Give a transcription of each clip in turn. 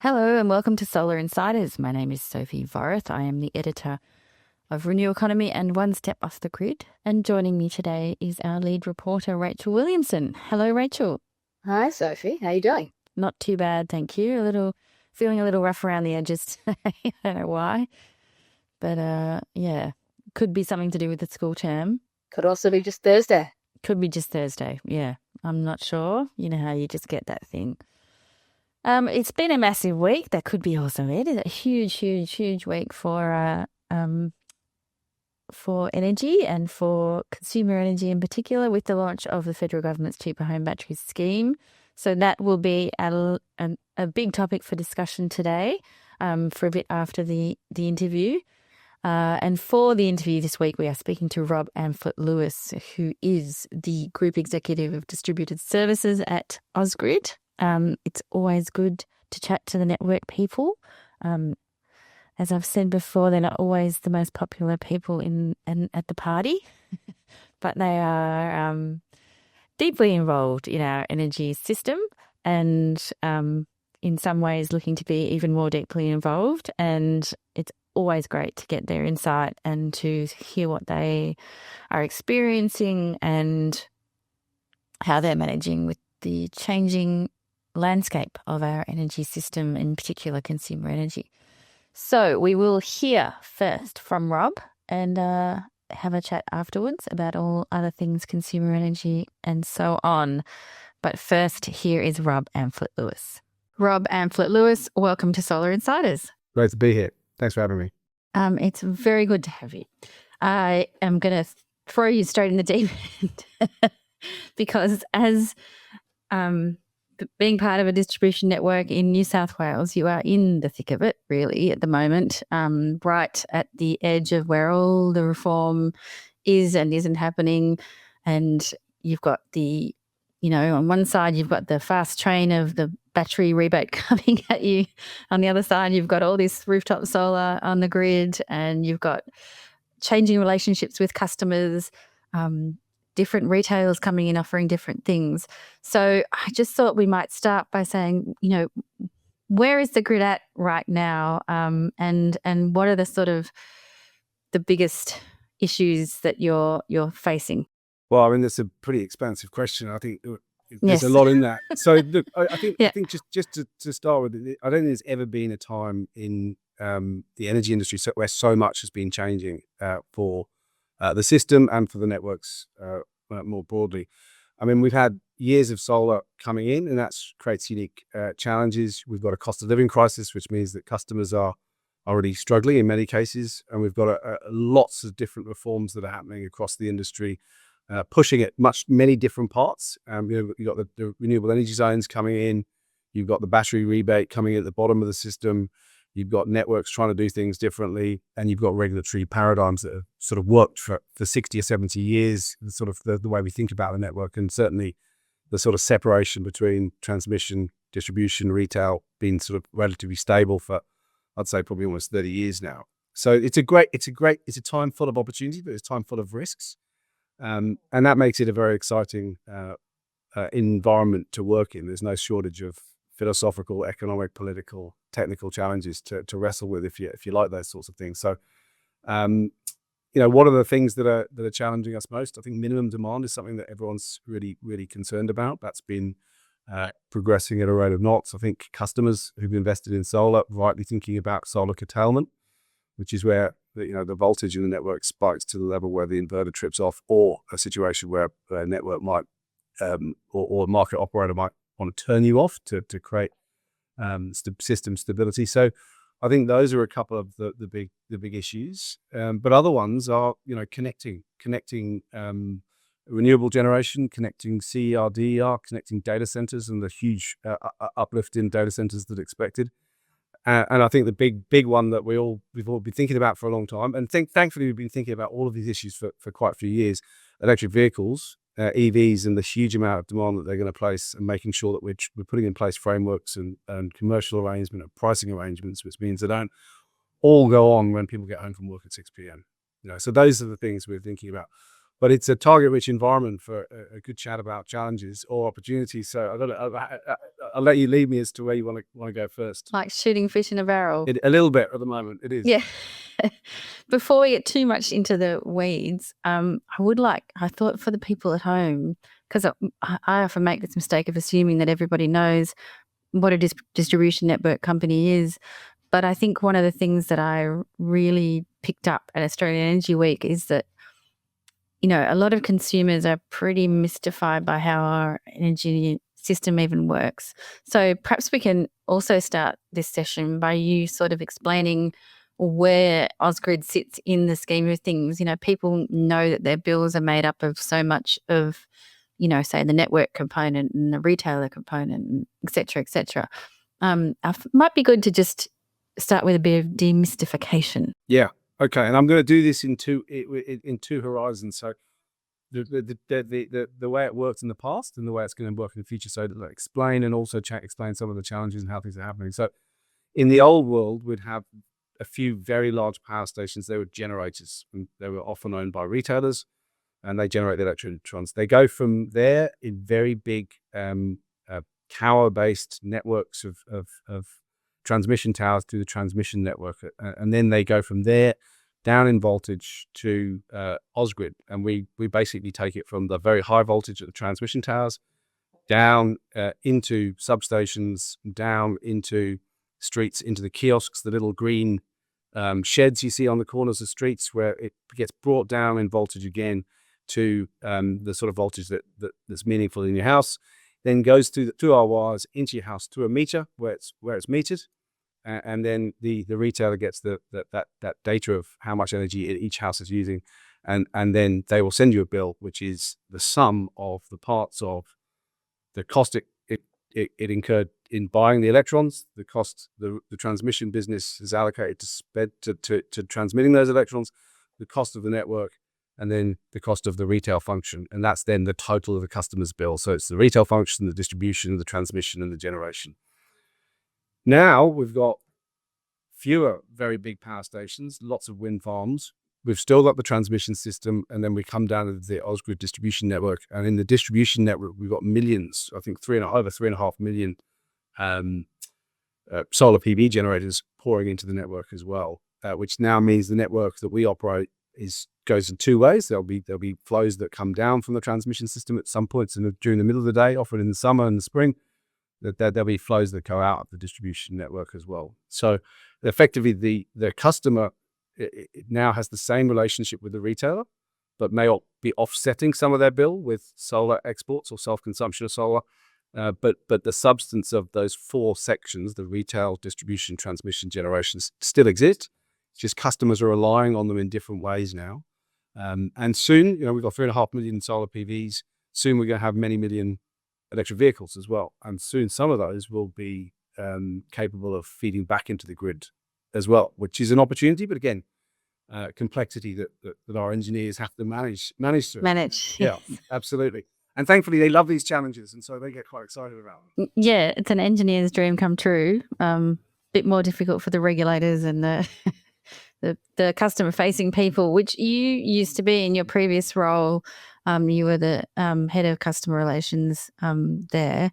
Hello and welcome to Solar Insiders. My name is Sophie Vorrath. I am the editor of Renew Economy and One Step Off the Grid. And joining me today is our lead reporter, Rachel Williamson. Hello, Rachel. Hi, Sophie. How are you doing? Not too bad, thank you. Feeling a little rough around the edges today. I don't know why. But yeah, could be something to do with the school term. Could also be just Thursday. Could be just Thursday. Yeah, I'm not sure. You know how you just get that thing. It's been a massive week. That could be also it. It's a huge week for energy and for consumer energy in particular, with the launch of the federal government's cheaper home battery scheme. So that will be a big topic for discussion today, for a bit after the interview. And for the interview this week, we are speaking to Rob Amphlett Lewis, who is the Group Executive of Distributed Services at Ausgrid. It's always good to chat to the network people. As I've said before, they're not always the most popular people at the party, but they are deeply involved in our energy system and in some ways looking to be even more deeply involved. And it's always great to get their insight and to hear what they are experiencing and how they're managing with the changing landscape of our energy system, in particular consumer energy. So we will hear first from Rob and have a chat afterwards about all other things consumer energy and so on. But first, here is Rob Amphlett Lewis. Rob Amphlett Lewis, welcome to Solar Insiders. Great to be here. Thanks for having me. It's very good to have you. I am going to throw you straight in the deep end because as being part of a distribution network in New South Wales, you are in the thick of it, really, at the moment, right at the edge of where all the reform is and isn't happening. And you've got on one side, you've got the fast train of the battery rebate coming at you. On the other side, you've got all this rooftop solar on the grid, and you've got changing relationships with customers, different retailers coming in offering different things. So I just thought we might start by saying, where is the grid at right now, and what are the sort of the biggest issues that you're facing? Well, I mean, that's a pretty expansive question. I think there's a lot in that. So look, I think just to start with, I don't think there's ever been a time in the energy industry where so much has been changing for the system and for the networks more broadly. I mean, we've had years of solar coming in, and that creates unique challenges. We've got a cost of living crisis, which means that customers are already struggling in many cases, and we've got lots of different reforms that are happening across the industry, pushing at many different parts. You've got the renewable energy zones coming in, you've got the battery rebate coming at the bottom of the system, you've got networks trying to do things differently, and you've got regulatory paradigms that have sort of worked for 60 or 70 years, sort of the way we think about the network, and certainly the sort of separation between transmission, distribution, retail being sort of relatively stable for, I'd say, probably almost 30 years now. So it's a time full of opportunity, but it's a time full of risks. And that makes it a very exciting environment to work in. There's no shortage of philosophical, economic, political, technical challenges to wrestle with if you like those sorts of things. So, what are the things that are challenging us most? I think minimum demand is something that everyone's really concerned about. That's been progressing at a rate of knots. I think customers who've invested in solar rightly thinking about solar curtailment, which is where the voltage in the network spikes to the level where the inverter trips off, or a situation where a network might or a market operator might want to turn you off to create system stability. So I think those are a couple of the big issues. But other ones are connecting renewable generation, connecting CER, connecting data centers, and the huge uplift in data centers that are expected. And I think the big one that we've all been thinking about for a long time, and thankfully we've been thinking about all of these issues for quite a few years: electric vehicles, EVs, and the huge amount of demand that they're going to place, and making sure that we're putting in place frameworks and commercial arrangement and pricing arrangements, which means they don't all go on when people get home from work at 6 p.m. So those are the things we're thinking about. But it's a target-rich environment for a good chat about challenges or opportunities. So I don't know. I'll let you lead me as to where you want to go first. Like shooting fish in a barrel. A little bit at the moment, it is. Yeah. Before we get too much into the weeds, I thought for the people at home, because I often make this mistake of assuming that everybody knows what a distribution network company is. But I think one of the things that I really picked up at Australian Energy Week is that, a lot of consumers are pretty mystified by how our energy system even works. So perhaps we can also start this session by you sort of explaining where Ausgrid sits in the scheme of things. People know that their bills are made up of so much of, say the network component and the retailer component, et cetera, et cetera. It might be good to just start with a bit of demystification. Yeah. Okay. And I'm going to do this in two horizons. So the way it worked in the past and the way it's going to work in the future. So to explain and also explain some of the challenges and how things are happening. So in the old world, we'd have a few very large power stations. They were generators, and they were often owned by retailers, and they generate the electrons. They go from there in very big tower-based networks of transmission towers to the transmission network, and then they go from there down in voltage to Ausgrid, and we basically take it from the very high voltage at the transmission towers down into substations, down into streets, into the kiosks, the little green sheds you see on the corners of streets, where it gets brought down in voltage again to the sort of voltage that's meaningful in your house, then goes through our wires into your house to a meter where it's metered, and then the retailer gets that data of how much energy each house is using, and then they will send you a bill, which is the sum of the parts of the cost it incurred in buying the electrons, the cost the transmission business is allocated to transmitting those electrons, the cost of the network, and then the cost of the retail function. And that's then the total of the customer's bill. So it's the retail function, the distribution, the transmission, and the generation. Now we've got fewer very big power stations, lots of wind farms. We've still got the transmission system, and then we come down to the Ausgrid distribution network. And in the distribution network, we've got millions, I think over 3.5 million solar PV generators pouring into the network as well, which now means the network that we operate goes in two ways. There'll be flows that come down from the transmission system at some points during the middle of the day, often in the summer and the spring. There'll be flows that go out of the distribution network as well. So effectively, the customer it now has the same relationship with the retailer, but may be offsetting some of their bill with solar exports or self-consumption of solar. But the substance of those four sections, the retail, distribution, transmission, generations, still exist. It's just customers are relying on them in different ways now. And soon, we've got 3.5 million solar PVs. Soon we're going to have many million electric vehicles as well. And soon some of those will be capable of feeding back into the grid as well, which is an opportunity, but again, complexity that our engineers have to manage through. Yeah, absolutely. And thankfully, they love these challenges, and so they get quite excited about them. Yeah, it's an engineer's dream come true. Bit more difficult for the regulators and the customer-facing people, which you used to be in your previous role. You were the head of customer relations there.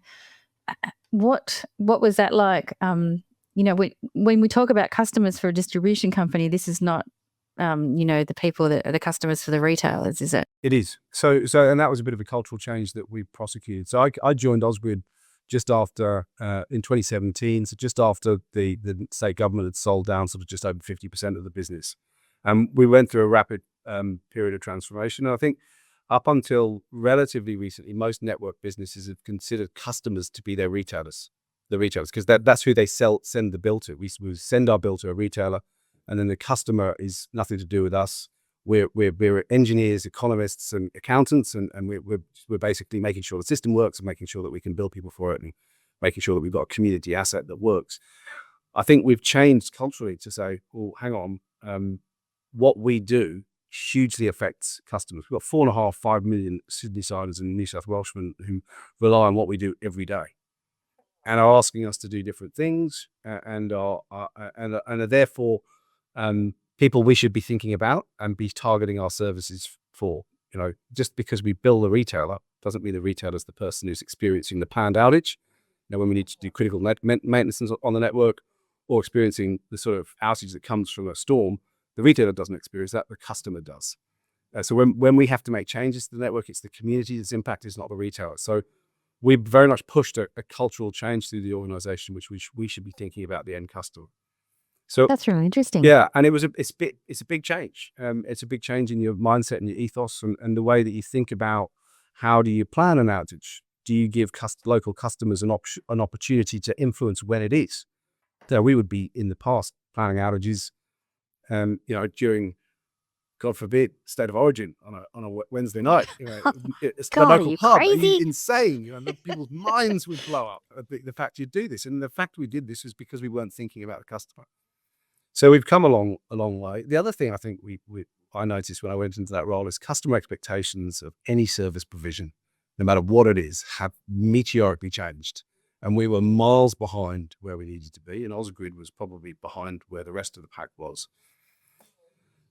What was that like? When we talk about customers for a distribution company, this is not, the people that are the customers for the retailers, is it? It is. So, and that was a bit of a cultural change that we prosecuted. So I joined Ausgrid just after, in 2017, so just after the state government had sold down sort of just over 50% of the business. We went through a rapid period of transformation. And I think up until relatively recently, most network businesses have considered customers to be their retailers, because that's who they send the bill to. We send our bill to a retailer, and then the customer is nothing to do with us. We're engineers, economists, and accountants, and we're basically making sure the system works and making sure that we can bill people for it and making sure that we've got a community asset that works. I think we've changed culturally to say, well, hang on, what we do hugely affects customers. We've got 4.5 million Sydneysiders and New South Welshmen who rely on what we do every day, and are asking us to do different things, and are therefore people we should be thinking about and be targeting our services for. Just because we bill the retailer doesn't mean the retailer's the person who's experiencing the planned outage. when we need to do critical maintenance on the network, or experiencing the sort of outage that comes from a storm. The retailer doesn't experience that, the customer does. So when we have to make changes to the network, it's the community that's impacted, it's not the retailer. So we very much pushed a cultural change through the organization, which we should be thinking about the end customer. So that's really interesting. Yeah, and it's a big change. It's a big change in your mindset and your ethos and the way that you think about how do you plan an outage. Do you give local customers an opportunity to influence when it is? So we would be in the past planning outages, during, God forbid, State of Origin on a Wednesday night. It's God, the local are you pub. crazy? Are you insane? People's minds would blow up at the fact you do this. And the fact we did this is because we weren't thinking about the customer. So we've come a long way. The other thing I think I noticed when I went into that role is customer expectations of any service provision, no matter what it is, have meteorically changed. And we were miles behind where we needed to be. And Ausgrid was probably behind where the rest of the pack was.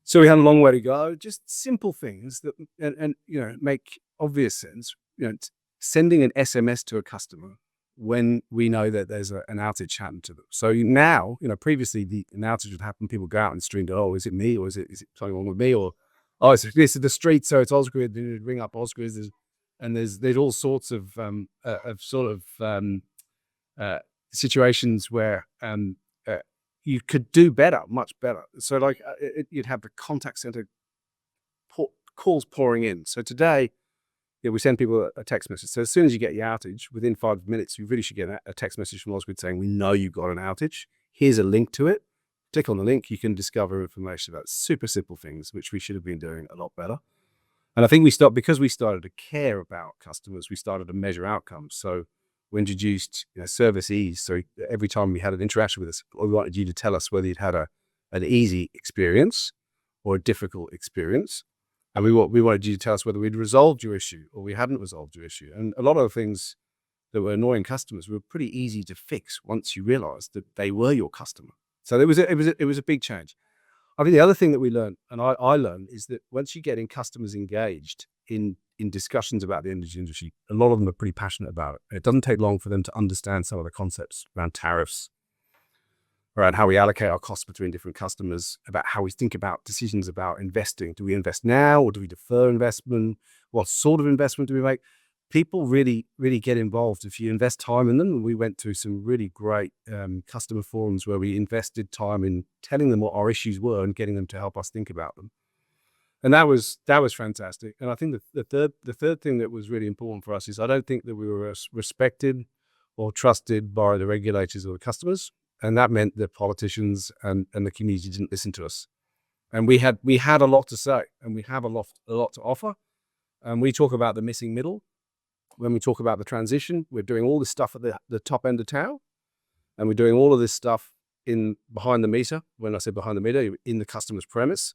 So we had a long way to go. Just simple things that, and make obvious sense. Sending an SMS to a customer when we know that there's an outage happened to them. So now, previously an outage would happen, people go out and stream to, oh, is it me, or is it something wrong with me, or oh, this is the street, so it's Ausgrid. Then you'd ring up Ausgrid, and there's all sorts of situations where you could do better, much better. So you'd have the contact center calls pouring in. So today, we send people a text message. So as soon as you get your outage, within 5 minutes, you really should get a text message from Ausgrid saying, we know you've got an outage. Here's a link to it. Click on the link. You can discover information about super simple things, which we should have been doing a lot better. And I think because we started to care about customers, we started to measure outcomes. So we introduced service ease. So every time we had an interaction with us, we wanted you to tell us whether you'd had an easy experience or a difficult experience. And we wanted you to tell us whether we'd resolved your issue or we hadn't resolved your issue. And a lot of the things that were annoying customers were pretty easy to fix once you realized that they were your customer. So it was a big change. I think the other thing that we learned, and I learned, is that once you get customers engaged in discussions about the energy industry, a lot of them are pretty passionate about it. It doesn't take long for them to understand some of the concepts around tariffs, around how we allocate our costs between different customers, about how we think about decisions about investing. Do we invest now or do we defer investment? What sort of investment do we make? People really, really get involved if you invest time in them. We went to some really great customer forums where we invested time in telling them what our issues were and getting them to help us think about them. And that was fantastic. And I think the third thing that was really important for us is I don't think that we were respected or trusted by the regulators or the customers. And that meant that politicians and the community didn't listen to us. And we had a lot to say, and we have a lot to offer. And we talk about the missing middle. When we talk about the transition, we're doing all this stuff at the top end of town. And we're doing all of this stuff behind the meter. When I say behind the meter, in the customer's premise.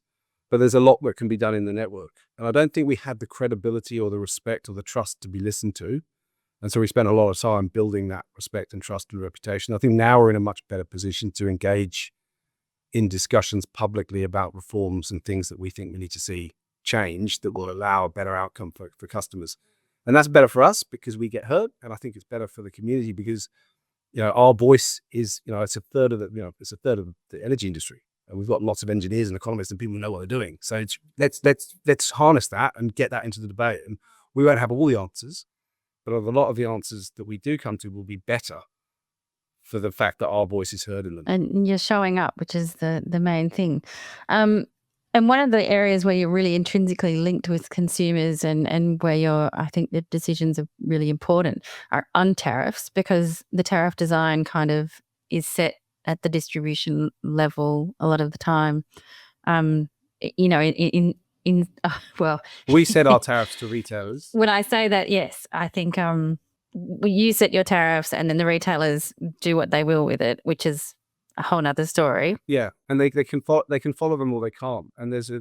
But there's a lot that can be done in the network. And I don't think we had the credibility or the respect or the trust to be listened to. And so we spent a lot of time building that respect and trust and reputation. I think now we're in a much better position to engage in discussions publicly about reforms and things that we think we need to see change that will allow a better outcome for customers. And that's better for us because we get heard. And I think it's better for the community because, our voice is, it's a third of the energy industry. And we've got lots of engineers and economists and people who know what they're doing. So let's harness that and get that into the debate. And we won't have all the answers. But a lot of the answers that we do come to will be better for the fact that our voice is heard in them. And you're showing up, which is the main thing. And one of the areas where you're really intrinsically linked with consumers and where I think the decisions are really important are on tariffs, because the tariff design kind of is set at the distribution level a lot of the time. We set our tariffs to retailers. When I say that, yes, I think you set your tariffs and then the retailers do what they will with it, which is a whole nother story. Yeah, and they can follow them or they can't. And there's a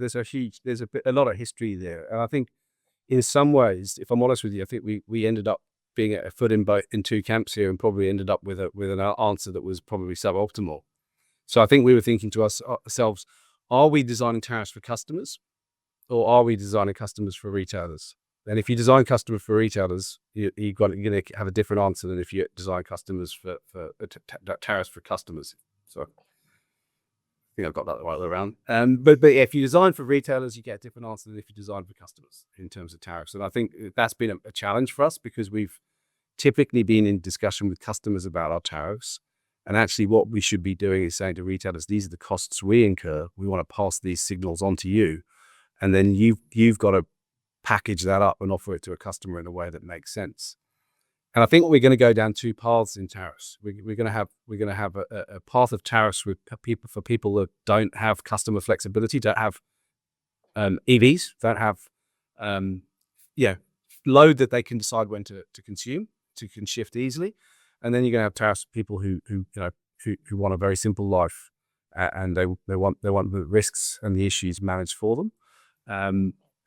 lot of history there. And I think in some ways, if I'm honest with you, I think we ended up being a foot in two camps here and probably ended up with an answer that was probably suboptimal. So I think we were thinking to ourselves, are we designing tariffs for customers? Or are we designing customers for retailers? And if you design customers for retailers, you're going to have a different answer than if you design customers for tariffs for customers. So I think I've got that the right way around. But yeah, if you design for retailers, you get a different answer than if you design for customers in terms of tariffs. And I think that's been a challenge for us, because we've typically been in discussion with customers about our tariffs. And actually what we should be doing is saying to retailers, these are the costs we incur. We want to pass these signals on to you. And then you've got to package that up and offer it to a customer in a way that makes sense. And I think we're going to go down two paths in tariffs. We're going to have a path of tariffs for people that don't have customer flexibility, don't have EVs, don't have load that they can decide when to consume, can shift easily. And then you're going to have tariffs for people who want a very simple life, and they want the risks and the issues managed for them.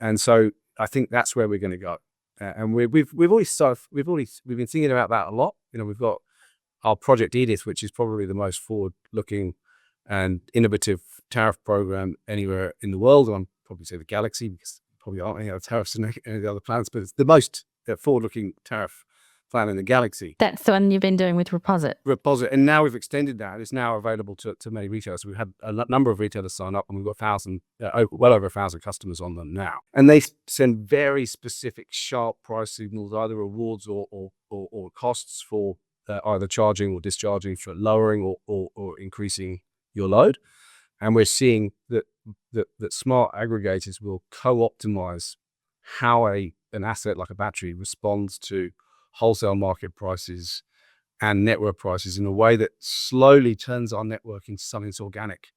And so I think that's where we're going to go. And we've been thinking about that a lot. We've got our Project Edith, which is probably the most forward-looking and innovative tariff program anywhere in the world. And I'd probably say the galaxy, because probably aren't any other tariffs in any of the other planets, but it's the most forward-looking tariff plan in the galaxy. That's the one you've been doing with Reposit. And now we've extended that. It's now available to many retailers. We've had a number of retailers sign up, and we've got well over 1,000 customers on them now. And they send very specific, sharp price signals, either rewards or costs for either charging or discharging, for lowering or increasing your load. And we're seeing that smart aggregators will co-optimize how an asset like a battery responds to wholesale market prices and network prices in a way that slowly turns our network into something that's organic,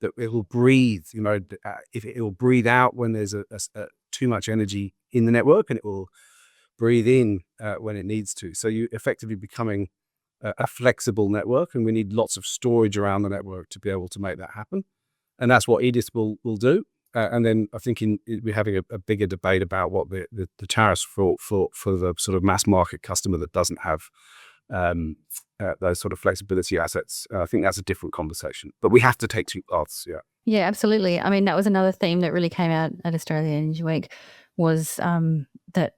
that it will breathe. If it will breathe out when there's too much energy in the network, and it will breathe in when it needs to. So you effectively becoming a flexible network, and we need lots of storage around the network to be able to make that happen. And that's what Edith will do. And then I think we're having a bigger debate about what the tariffs for the sort of mass market customer that doesn't have those sort of flexibility assets. I think that's a different conversation. But we have to take two paths. Yeah. Yeah, absolutely. I mean, that was another theme that really came out at Australia Energy Week, was that,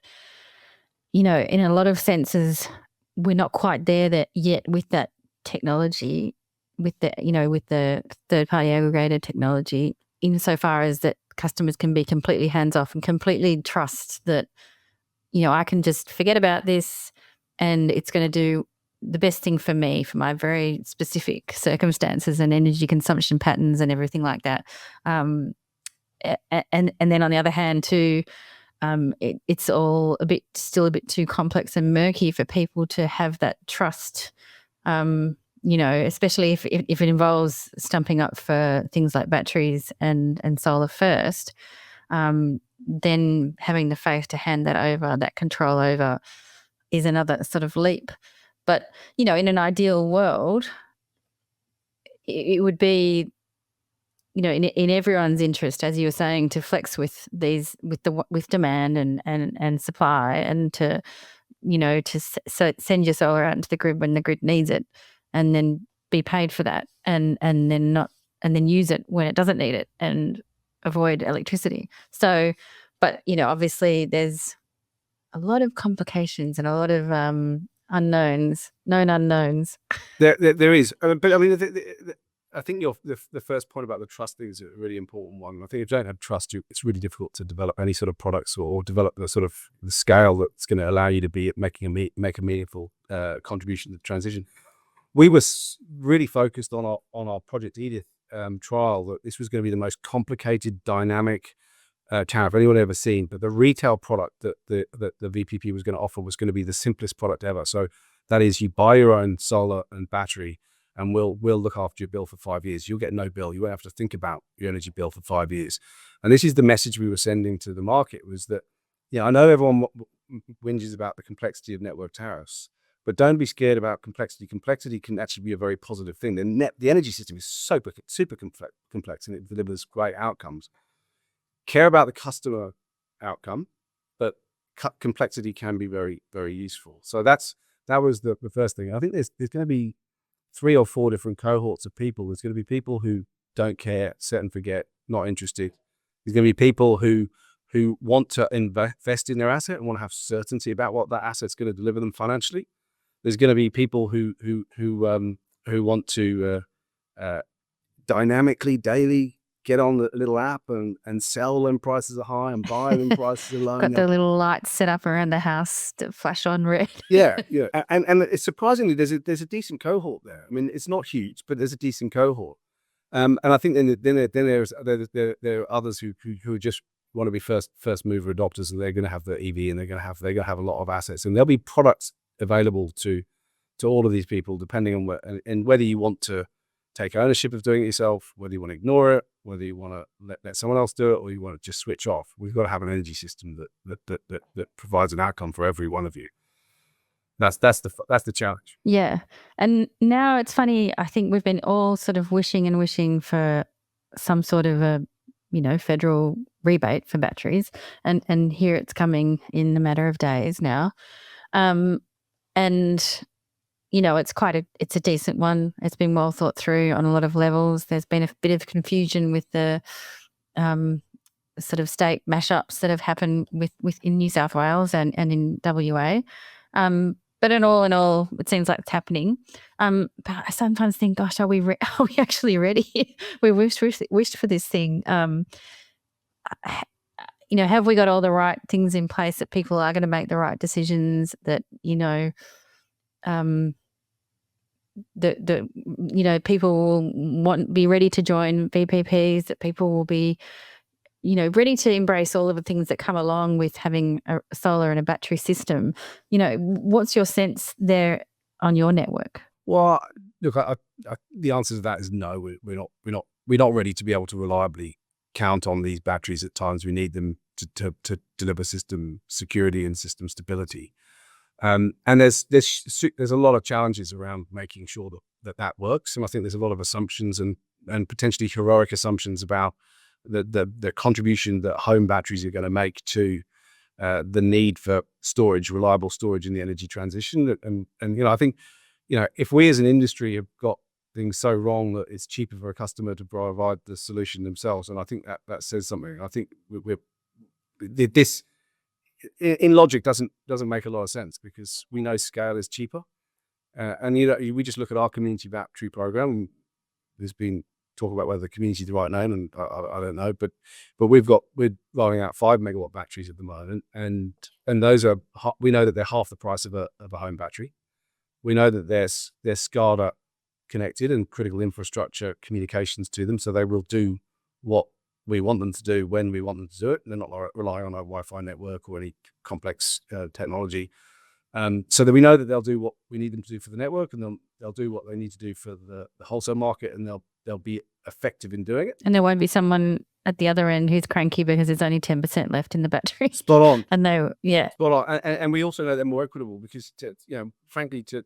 in a lot of senses, we're not quite there yet with that technology, with the third-party aggregator technology, insofar as that customers can be completely hands-off and completely trust that, I can just forget about this and it's going to do the best thing for me, for my very specific circumstances and energy consumption patterns and everything like that. And then on the other hand too, it's all still a bit too complex and murky for people to have that trust, especially if it involves stumping up for things like batteries and solar first, then having the faith to hand that over, that control over, is another sort of leap. But, in an ideal world, it would be, in everyone's interest, as you were saying, to flex with demand and supply, and to send your solar out into the grid when the grid needs it, and then be paid for that, and then use it when it doesn't need it, and avoid electricity. So, but obviously there's a lot of complications and a lot of known unknowns. There is, but I mean, I think the first point about the trust thing is a really important one. I think if you don't have trust, it's really difficult to develop any sort of products or develop the sort of the scale that's going to allow you to be make a meaningful contribution to the transition. We were really focused on our Project Edith trial, that this was going to be the most complicated, dynamic tariff anyone had ever seen. But the retail product that the VPP was going to offer was going to be the simplest product ever. So that is, you buy your own solar and battery, and we'll look after your bill for 5 years. You'll get no bill. You won't have to think about your energy bill for 5 years. And this is the message we were sending to the market, was that, I know everyone whinges about the complexity of network tariffs, but don't be scared about complexity. Complexity can actually be a very positive thing. The energy system is super complex, and it delivers great outcomes. Care about the customer outcome, but complexity can be very, very useful. So that was the first thing. I think there's going to be 3 or 4 different cohorts of people. There's going to be people who don't care, set and forget, not interested. There's going to be people who who want to invest in their asset and want to have certainty about what that asset's going to deliver them financially. There's going to be people who want to dynamically, daily get on the little app and sell when prices are high and buy when prices are low. Got the little lights set up around the house to flash on red. Yeah. And it's surprisingly, there's a decent cohort there. I mean, it's not huge, but there's a decent cohort. And I think then there are others who just want to be first mover adopters, and they're going to have the EV, and they're going to have a lot of assets, and there'll be products available to all of these people, depending on whether you want to take ownership of doing it yourself, whether you want to ignore it, whether you want to let someone else do it, or you want to just switch off. We've got to have an energy system that provides an outcome for every one of you. That's the challenge. Yeah. And now it's funny, I think we've been all sort of wishing for some sort of a, federal rebate for batteries. And here it's coming in a matter of days now. And, it's a decent one. It's been well thought through on a lot of levels. There's been a bit of confusion with the sort of state mashups that have happened in New South Wales and in WA. But in all, it seems like it's happening. But I sometimes think, gosh, are we actually ready? We wished for this thing. Have we got all the right things in place that people are going to make the right decisions? That people will be ready to join VPPs. That people will be ready to embrace all of the things that come along with having a solar and a battery system. What's your sense there on your network? Well, look, the answer to that is no. We're not ready to be able to reliably count on these batteries at times we need them to deliver system security and system stability. And there's a lot of challenges around making sure that works. And I think there's a lot of assumptions and potentially heroic assumptions about the contribution that home batteries are going to make to the need for storage, reliable storage in the energy transition. And I think, if we as an industry have got things so wrong that it's cheaper for a customer to provide the solution themselves, and I think that says something. I think this in logic doesn't make a lot of sense, because we know scale is cheaper. And we just look at our community battery program. There's been talk about whether the community is the right name, and I don't know, but we're rolling out 5 megawatt batteries at the moment, and those we know that they're half the price of a home battery. We know that they're SCADA connected and critical infrastructure communications to them, so they will do what we want them to do when we want them to do it. They're not relying on a Wi-Fi network or any complex technology. So that we know that they'll do what we need them to do for the network, and they'll do what they need to do for the wholesale market, and they'll be effective in doing it. And there won't be someone at the other end who's cranky because there's only 10% left in the battery. Spot on. And spot on. And we also know they're more equitable, because frankly, to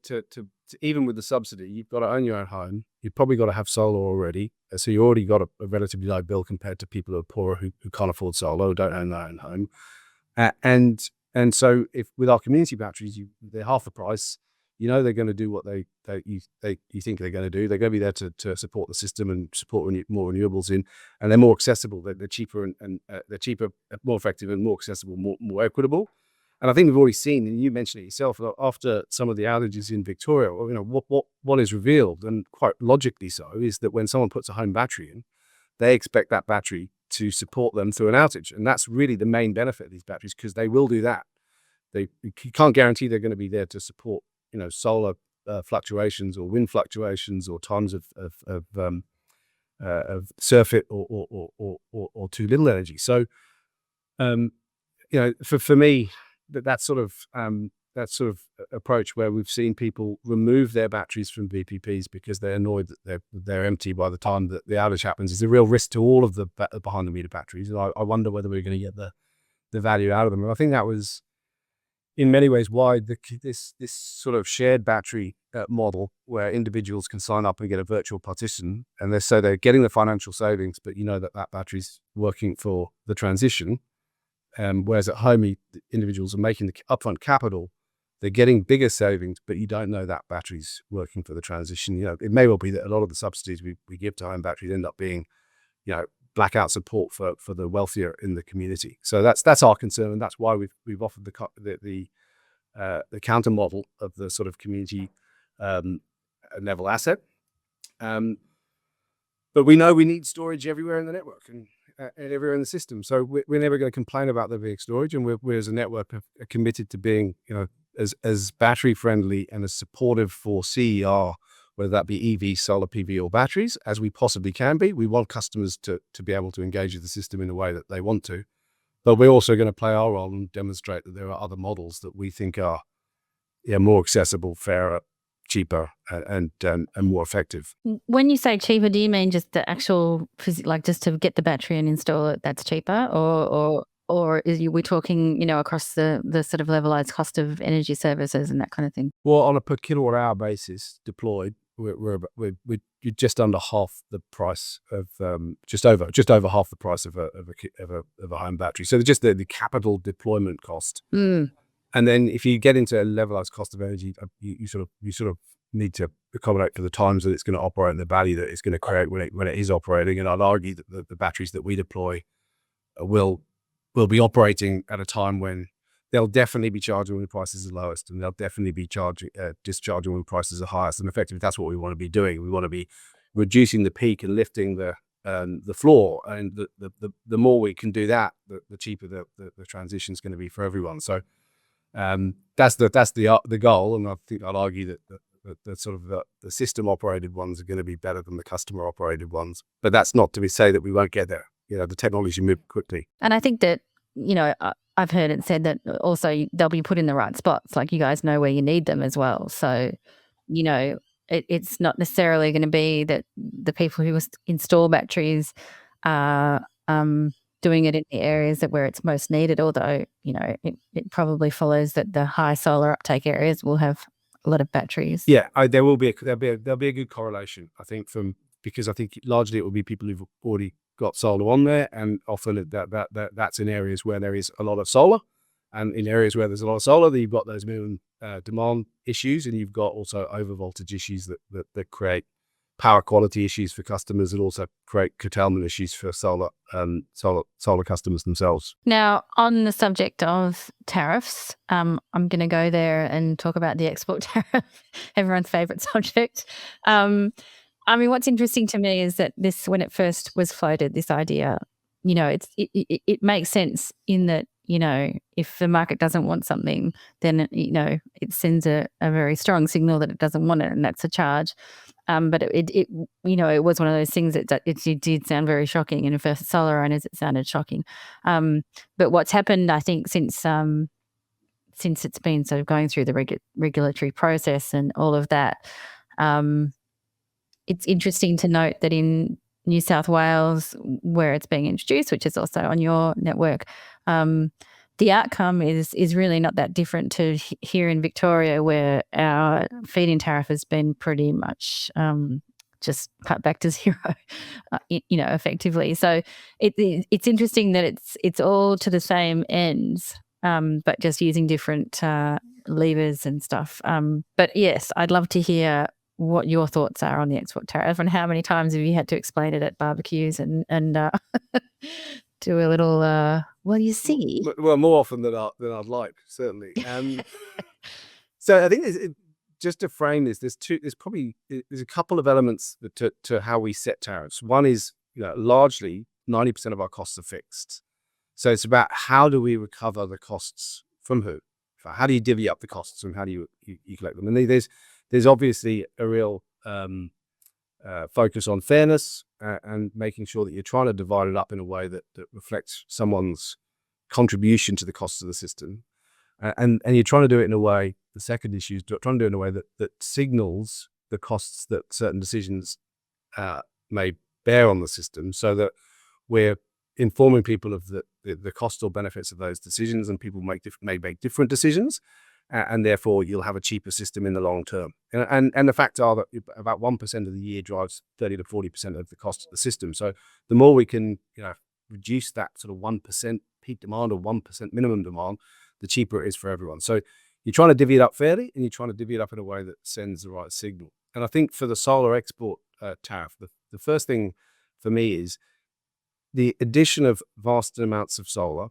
even with the subsidy, you've got to own your own home. You've probably got to have solar already, so you already got a relatively low bill compared to people who are poorer who can't afford solar or don't own their own home. And so if with our community batteries, they're half the price. They're going to do what you think they're going to do. They're going to be there to support the system and support more renewables in, and they're more accessible. They're cheaper and they're cheaper, more effective, and more accessible, more equitable. And I think we've already seen, and you mentioned it yourself, after some of the outages in Victoria, what is revealed, and quite logically so, is that when someone puts a home battery in, they expect that battery to support them through an outage. And that's really the main benefit of these batteries, because they will do that. You can't guarantee they're going to be there to support solar fluctuations or wind fluctuations or times of surfeit or too little energy. So for me, that sort of approach where we've seen people remove their batteries from VPPs because they're annoyed that they're empty by the time that the outage happens is a real risk to all of the behind the meter batteries. And I wonder whether we're going to get the value out of them. And I think that was in many ways why this sort of shared battery model, where individuals can sign up and get a virtual partition, and they're getting the financial savings, but that battery's working for the transition. Whereas at home, individuals are making the upfront capital, they're getting bigger savings, but you don't know that battery's working for the transition. It may well be that a lot of the subsidies we give to home batteries end up being, blackout support for the wealthier in the community. So that's our concern, and that's why we've offered the counter model of the sort of community level asset. But we know we need storage everywhere in the network and everywhere in the system. So we're never going to complain about there being storage, and we're as a network are committed to being, as battery friendly and as supportive for CER, whether that be EV, solar PV, or batteries, as we possibly can be. We want customers to be able to engage with the system in a way that they want to. But we're also going to play our role and demonstrate that there are other models that we think are more accessible, fairer, cheaper, and more effective. When you say cheaper, do you mean just the actual, like just to get the battery and install it, that's cheaper? Or we're talking, across the sort of levelized cost of energy services and that kind of thing? Well, on a per kilowatt hour basis deployed, we're just under half the price of just over half the price of a home battery. So just the capital deployment cost. And then if you get into a levelized cost of energy, you sort of need to accommodate for the times that it's going to operate and the value that it's going to create when it is operating. And I'd argue that the batteries that we deploy will be operating at a time when they'll definitely be charging when the prices are lowest, and they'll definitely be discharging when prices are highest. And effectively, that's what we want to be doing. We want to be reducing the peak and lifting the floor, and the more we can do that, the cheaper the transition is going to be for everyone. So that's the goal, and I think I'd argue that the sort of the system operated ones are going to be better than the customer operated ones. But that's not to say that we won't get there. The technology moves quickly, and I think that I've heard it said that also they'll be put in the right spots. Like, you guys know where you need them as well. So it's not necessarily going to be that the people who install batteries are doing it in the areas where it's most needed, although it probably follows that the high solar uptake areas will have a lot of batteries. Yeah, there'll be a good correlation, I think, because I think largely it will be people who've already got solar on there, and often that's in areas where there is a lot of solar, and in areas where there's a lot of solar, you've got those minimum demand issues, and you've got also over voltage issues that create power quality issues for customers, and also create curtailment issues for solar customers themselves. Now, on the subject of tariffs, I'm going to go there and talk about the export tariff, everyone's favorite subject. What's interesting to me is that when it first was floated, this idea, it makes sense in that, if the market doesn't want something, then, it sends a very strong signal that it doesn't want it, and that's a charge. But it was one of those things that it did sound very shocking, and for solar owners, it sounded shocking. But what's happened, I think, since it's been sort of going through the regulatory process and all of that, it's interesting to note that in New South Wales, where it's being introduced, which is also on your network, the outcome is really not that different to here in Victoria, where our feed-in tariff has been pretty much just cut back to zero, effectively. So it's interesting that it's all to the same ends, but just using different levers and stuff. But yes, I'd love to hear what your thoughts are on the export tariff, and how many times have you had to explain it at barbecues and do a little well, you see. Well, more often than I'd like, certainly. So I think just to frame this, there's a couple of elements to how we set tariffs. One is, largely 90% of our costs are fixed. So it's about how do we recover the costs from who? How do you divvy up the costs, and how do you collect them? And there's obviously a real focus on fairness and making sure that you're trying to divide it up in a way that reflects someone's contribution to the costs of the system. And you're trying to do it in a way, the second issue is trying to do it in a way that signals the costs that certain decisions may bear on the system, so that we're informing people of the cost or benefits of those decisions, and people may make different decisions. And therefore you'll have a cheaper system in the long term. And the facts are that about 1% of the year drives 30 to 40% of the cost of the system. So the more we can reduce that sort of 1% peak demand or 1% minimum demand, the cheaper it is for everyone. So you're trying to divvy it up fairly, and you're trying to divvy it up in a way that sends the right signal. And I think for the solar export tariff, the first thing for me is the addition of vast amounts of solar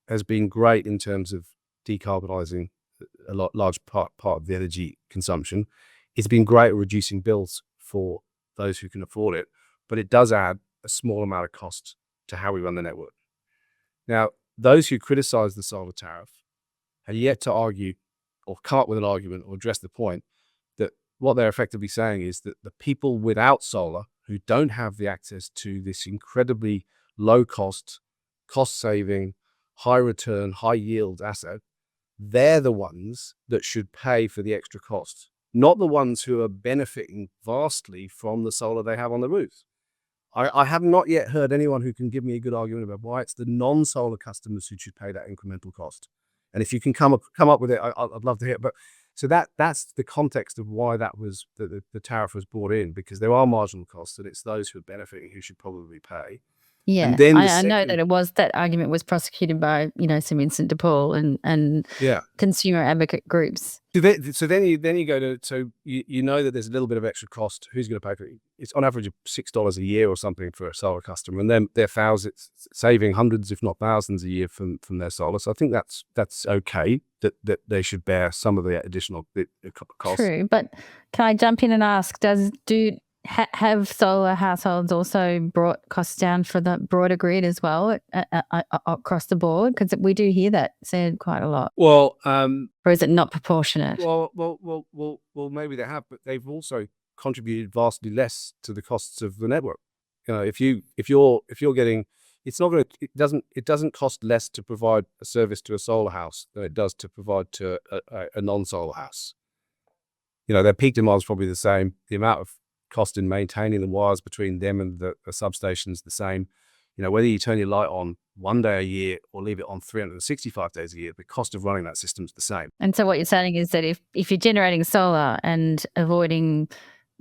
has been great in terms of decarbonising a large part of the energy consumption. It's been great at reducing bills for those who can afford it, but it does add a small amount of cost to how we run the network. Now, those who criticise the solar tariff have yet to argue or come up with an argument or address the point that what they're effectively saying is that the people without solar who don't have the access to this incredibly low cost, saving, high return, high yield asset, they're the ones that should pay for the extra cost, not the ones who are benefiting vastly from the solar they have on the roof. I have not yet heard anyone who can give me a good argument about why it's the non-solar customers who should pay that incremental cost. And if you can come up with it, I'd love to hear it. But so that's the context of why that was the tariff was brought in, because there are marginal costs, and it's those who are benefiting who should probably pay. Yeah, and then I know that argument was prosecuted by Sir Vincent de Paul and consumer advocate groups. So then you go to, so you know that there's a little bit of extra cost. Who's going to pay for it? It's on average $6 a year or something for a solar customer, and then they're saving hundreds, if not thousands, a year from their solar. So I think that's okay that they should bear some of the additional cost. True, but can I jump in and ask? Have solar households also brought costs down for the broader grid as well across the board? Because we do hear that said quite a lot. Well, or is it not proportionate? Well, maybe they have, but they've also contributed vastly less to the costs of the network. If you're getting, it doesn't cost less to provide a service to a solar house than it does to provide to a non-solar house. Their peak demand is probably the same. The amount of cost in maintaining the wires between them and the substation is the same. Whether you turn your light on one day a year or leave it on 365 days a year, the cost of running that system is the same. And so what you're saying is that if you're generating solar and avoiding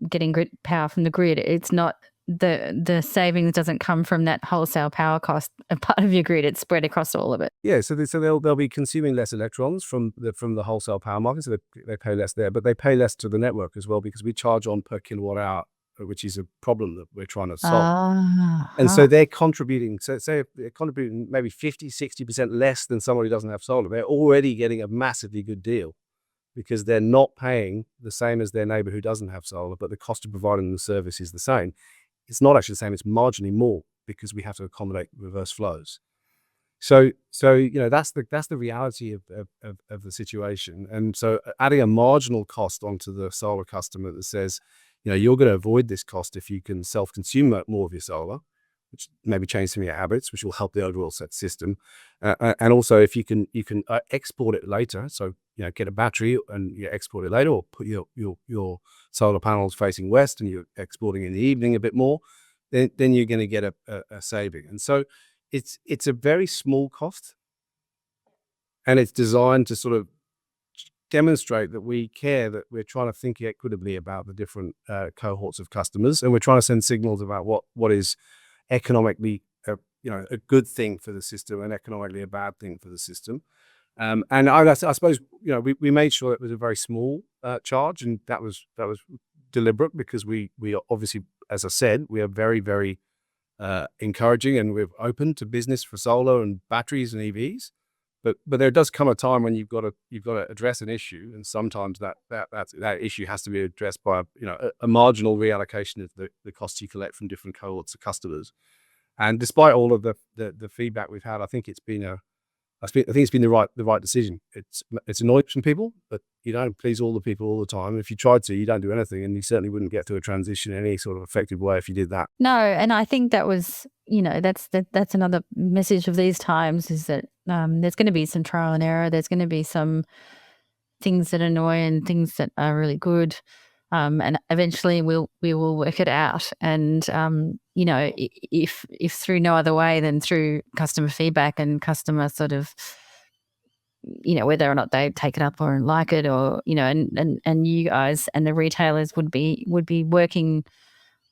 getting grid power from the grid, it's not the savings doesn't come from that wholesale power cost a part of your grid. It's spread across all of it. Yeah, so they'll be consuming less electrons from the wholesale power market, so they pay less there, but they pay less to the network as well, because we charge on per kilowatt hour, which is a problem that we're trying to solve. And so they're contributing. So say they're contributing maybe 50-60% less than somebody who doesn't have solar. They're already getting a massively good deal, because they're not paying the same as their neighbor who doesn't have solar, but the cost of providing the service is the same. It's not actually the same, it's marginally more, because we have to accommodate reverse flows. So that's the reality of the situation. And so adding a marginal cost onto the solar customer that says, you're going to avoid this cost if you can self-consume more of your solar, which maybe change some of your habits, which will help the overall set system. And also if you can export it later, so get a battery and you export it later, or put your solar panels facing west and you're exporting in the evening a bit more, then you're going to get a saving. And so it's a very small cost, and it's designed to sort of demonstrate that we care, that we're trying to think equitably about the different cohorts of customers, and we're trying to send signals about what is economically a good thing for the system and economically a bad thing for the system. And I suppose we made sure it was a very small charge, and that was deliberate, because we obviously, as I said, we are very, very encouraging, and we're open to business for solar and batteries and EVs. But there does come a time when you've got to address an issue, and sometimes that issue has to be addressed by a marginal reallocation of the costs you collect from different cohorts of customers. And despite all of the feedback we've had, I think it's been the right decision. It's annoyed some people, but you don't please all the people all the time. If you tried to, you don't do anything, and you certainly wouldn't get to a transition in any sort of effective way if you did that. No, and I think that was, that's another message of these times, is that there's going to be some trial and error. There's going to be some things that annoy and things that are really good. And eventually we will work it out. And, if through no other way than through customer feedback and customer sort of, whether or not they take it up or like it, or, and you guys and the retailers would be working,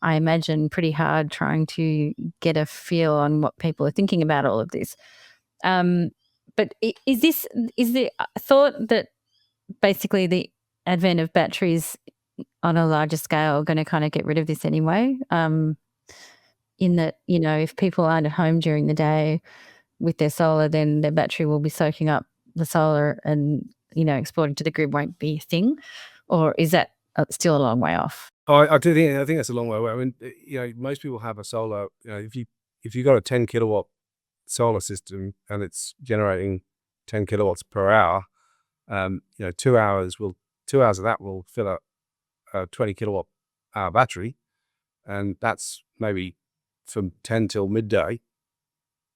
I imagine, pretty hard trying to get a feel on what people are thinking about all of this. But is the thought that basically the advent of batteries on a larger scale going to kind of get rid of this anyway? in that, if people aren't at home during the day with their solar, then their battery will be soaking up the solar and, exporting to the grid won't be a thing? Or is that still a long way off? I think that's a long way away. I mean, most people have a solar, if you've got a 10 kilowatt solar system and it's generating 10 kilowatts per hour, 2 hours of that will fill a 20 kilowatt hour battery, and that's maybe from 10 till midday,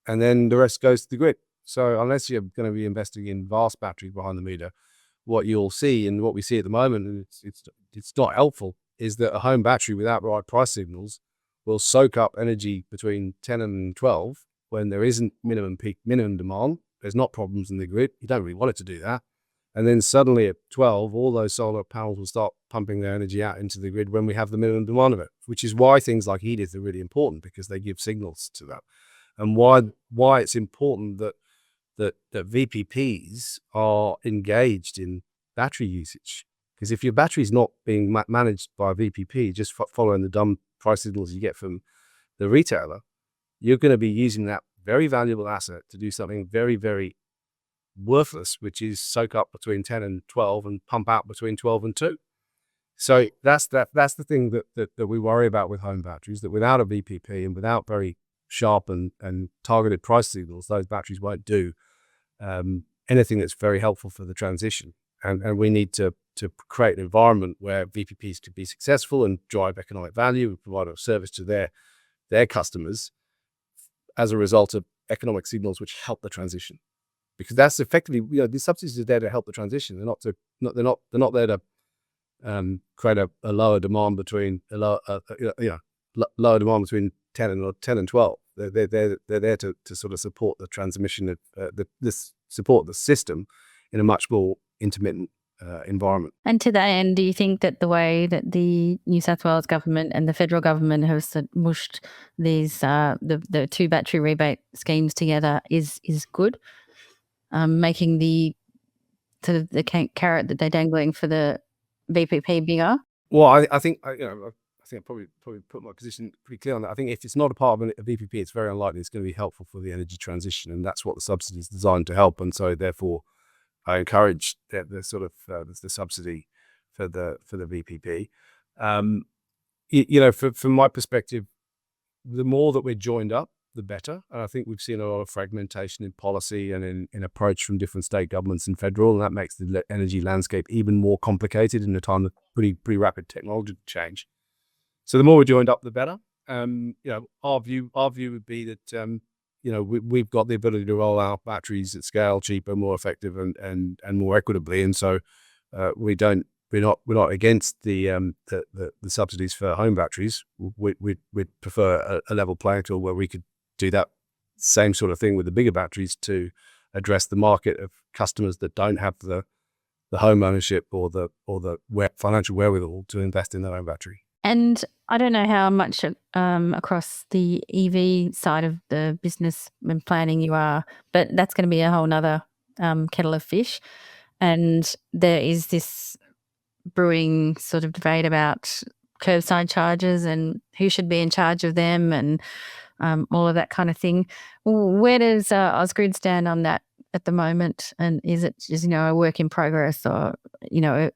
and then the rest goes to the grid. So unless you're going to be investing in vast batteries behind the meter, what you'll see, and what we see at the moment, and it's not helpful, is that a home battery without the right price signals will soak up energy between 10 and 12 when there isn't minimum demand. There's not problems in the grid. You don't really want it to do that. And then suddenly at 12, all those solar panels will start pumping their energy out into the grid when we have the minimum demand of it, which is why things like heaters are really important, because they give signals to that. And why it's important that VPPs are engaged in battery usage. Because if your battery is not being managed by a VPP, just following the dumb price signals you get from the retailer, you're going to be using that very valuable asset to do something very, very worthless, which is soak up between 10 and 12 and pump out between 12 and 2. So that's the thing that we worry about with home batteries, that without a VPP and without very sharp and targeted price signals, those batteries won't do anything that's very helpful for the transition. And we need to create an environment where VPPs can be successful and drive economic value and provide a service to their customers as a result of economic signals which help the transition. Because that's effectively, these subsidies are there to help the transition. They're not there to create a lower demand between lower demand between 10 and 12. They're there to sort of support the transmission of support the system in a much more intermittent environment. And to that end, do you think that the way that the New South Wales government and the federal government have mushed these the two battery rebate schemes together is good? Making the sort of the carrot that they're dangling for the VPP bigger? Well, I think I probably put my position pretty clear on that. I think if it's not a part of a VPP, it's very unlikely it's going to be helpful for the energy transition, and that's what the subsidy is designed to help. And so, therefore, I encourage the sort of the subsidy for the VPP. From my perspective, the more that we're joined up, the better. And I think we've seen a lot of fragmentation in policy and in approach from different state governments and federal, and that makes the energy landscape even more complicated in a time of pretty rapid technology change. So the more we're joined up, the better. Our view would be that we've got the ability to roll out batteries at scale, cheaper, more effective, and more equitably. And so we're not against the subsidies for home batteries. We'd prefer a level playing field where we could do that same sort of thing with the bigger batteries to address the market of customers that don't have the home ownership or the financial wherewithal to invest in their own battery. And I don't know how much across the EV side of the business and planning you are, but that's going to be a whole nother kettle of fish. And there is this brewing sort of debate about curbside charges and who should be in charge of them and all of that kind of thing. Where does Ausgrid stand on that at the moment? And is it just, a work in progress, or,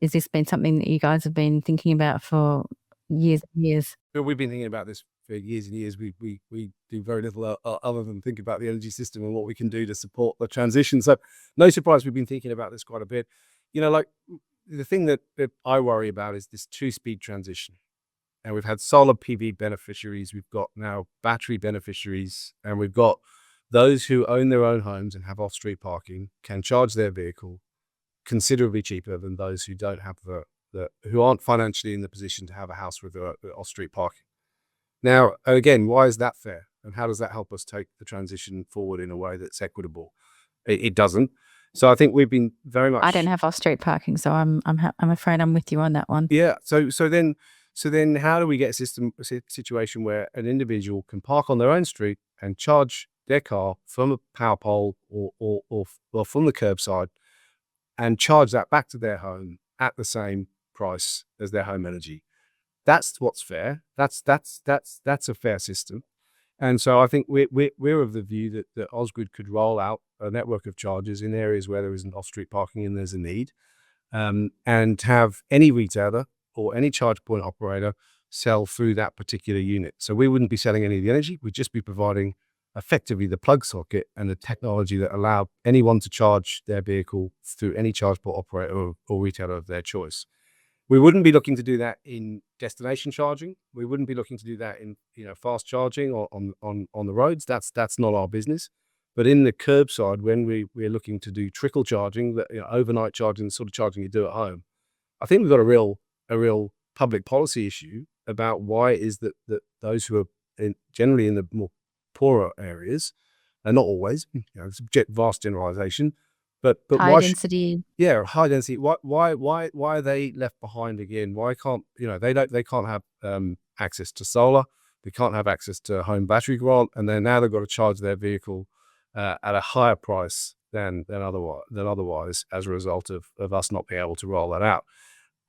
has this been something that you guys have been thinking about for years and years? But we've been thinking about this for years and years. We do very little other than think about the energy system and what we can do to support the transition. So no surprise, we've been thinking about this quite a bit. The thing that I worry about is this two-speed transition. And we've had solar PV beneficiaries, we've got now battery beneficiaries, and we've got those who own their own homes and have off-street parking can charge their vehicle considerably cheaper than those who don't have who aren't financially in the position to have a house with off-street parking. Now, again, why is that fair? And how does that help us take the transition forward in a way that's equitable? It doesn't. So I think we've been very much. I don't have off-street parking, so I'm afraid I'm with you on that one. Yeah. So then, how do we get a situation where an individual can park on their own street and charge their car from a power pole or from the curbside, and charge that back to their home at the same price as their home energy? That's what's fair. That's a fair system. And so I think we're of the view that Ausgrid could roll out a network of chargers in areas where there isn't off-street parking and there's a need, and have any retailer or any charge point operator sell through that particular unit. So we wouldn't be selling any of the energy. We'd just be providing effectively the plug socket and the technology that allow anyone to charge their vehicle through any charge point operator or retailer of their choice. We wouldn't be looking to do that in destination charging. We wouldn't be looking to do that in fast charging or on the roads. That's not our business. But in the curbside, when we're looking to do trickle charging, that overnight charging, the sort of charging you do at home, I think we've got a real public policy issue about why it is that those who are generally in the more poorer areas, and not always, it's a vast generalization, but high density. High density. Why are they left behind again? Why can't they can't have access to solar? They can't have access to home battery grant, and then now they've got to charge their vehicle at a higher price than otherwise as a result of us not being able to roll that out.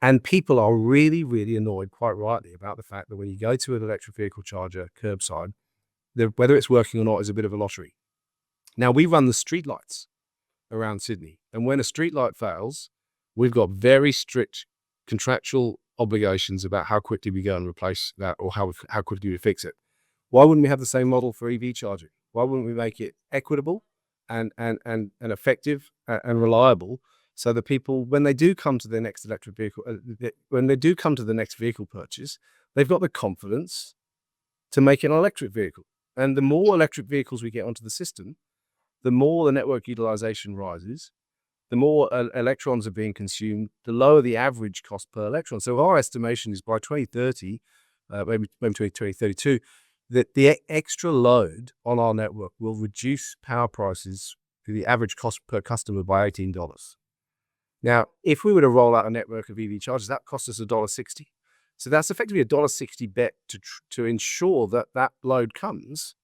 And people are really, really annoyed, quite rightly, about the fact that when you go to an electric vehicle charger curbside, whether it's working or not is a bit of a lottery. Now, we run the streetlights around Sydney, and when a streetlight fails, we've got very strict contractual obligations about how quickly we go and replace that, or how quickly we fix it. Why wouldn't we have the same model for EV charging? Why wouldn't we make it equitable and effective and reliable, so that people, when they do come to their next electric vehicle, when they do come to the next vehicle purchase, they've got the confidence to make it an electric vehicle. And the more electric vehicles we get onto the system, the more the network utilization rises, the more electrons are being consumed, the lower the average cost per electron. So our estimation is by 2030, maybe 2032, that the extra load on our network will reduce power prices to the average cost per customer by $18. Now, if we were to roll out a network of EV chargers, that costs us $1.60. So that's effectively $1.60 bet to ensure that load comes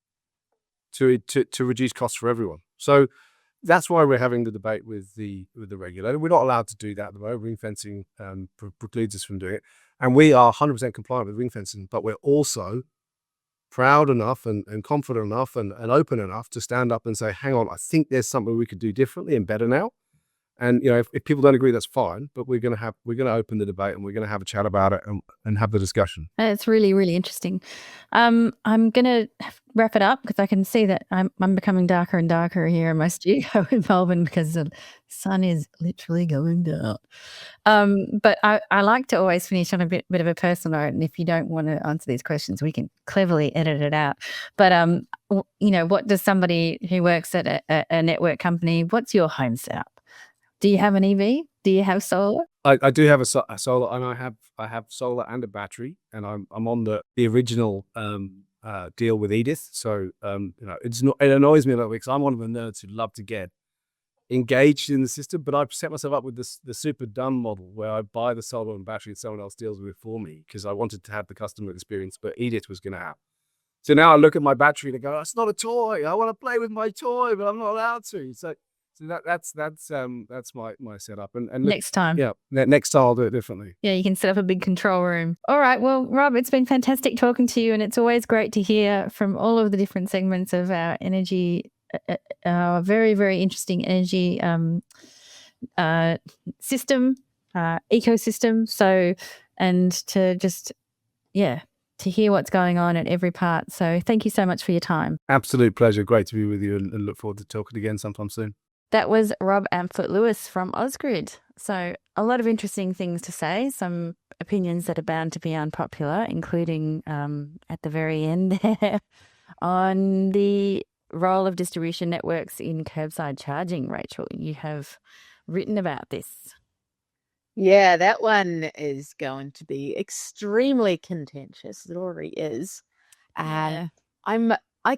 to reduce costs for everyone. So that's why we're having the debate with the regulator. We're not allowed to do that at the moment. Ring fencing precludes us from doing it. And we are 100% compliant with ring fencing, but we're also proud enough and confident enough and open enough to stand up and say, hang on, I think there's something we could do differently and better now. And if people don't agree, that's fine. But we're going to open the debate, and we're going to have a chat about it and have the discussion. It's really, really interesting. I'm going to wrap it up because I can see that I'm becoming darker and darker here in my studio in Melbourne because the sun is literally going down. But I like to always finish on a bit of a personal note. And if you don't want to answer these questions, we can cleverly edit it out. But what does somebody who works at a network company? What's your home setup? Do you have an EV? Do you have solar? I do have a solar, and I have solar and a battery, and I'm on the original deal with Edith. So it annoys me a little bit because I'm one of the nerds who love to get engaged in the system, but I've set myself up with the super done model where I buy the solar and battery and someone else deals with it for me because I wanted to have the customer experience, but Edith was going to have. So now I look at my battery and I go, it's not a toy. I want to play with my toy, but I'm not allowed to. So that's my setup. And next time. Yeah, next time I'll do it differently. Yeah, you can set up a big control room. All right. Well, Rob, it's been fantastic talking to you, and it's always great to hear from all of the different segments of our energy, our very, very interesting energy system, ecosystem. So, and to just, to hear what's going on at every part. So thank you so much for your time. Absolute pleasure. Great to be with you, and look forward to talking again sometime soon. That was Rob Amphlett Lewis from Ausgrid. So a lot of interesting things to say, some opinions that are bound to be unpopular, including at the very end there on the role of distribution networks in curbside charging. Rachel, you have written about this. Yeah, that one is going to be extremely contentious. It already is. I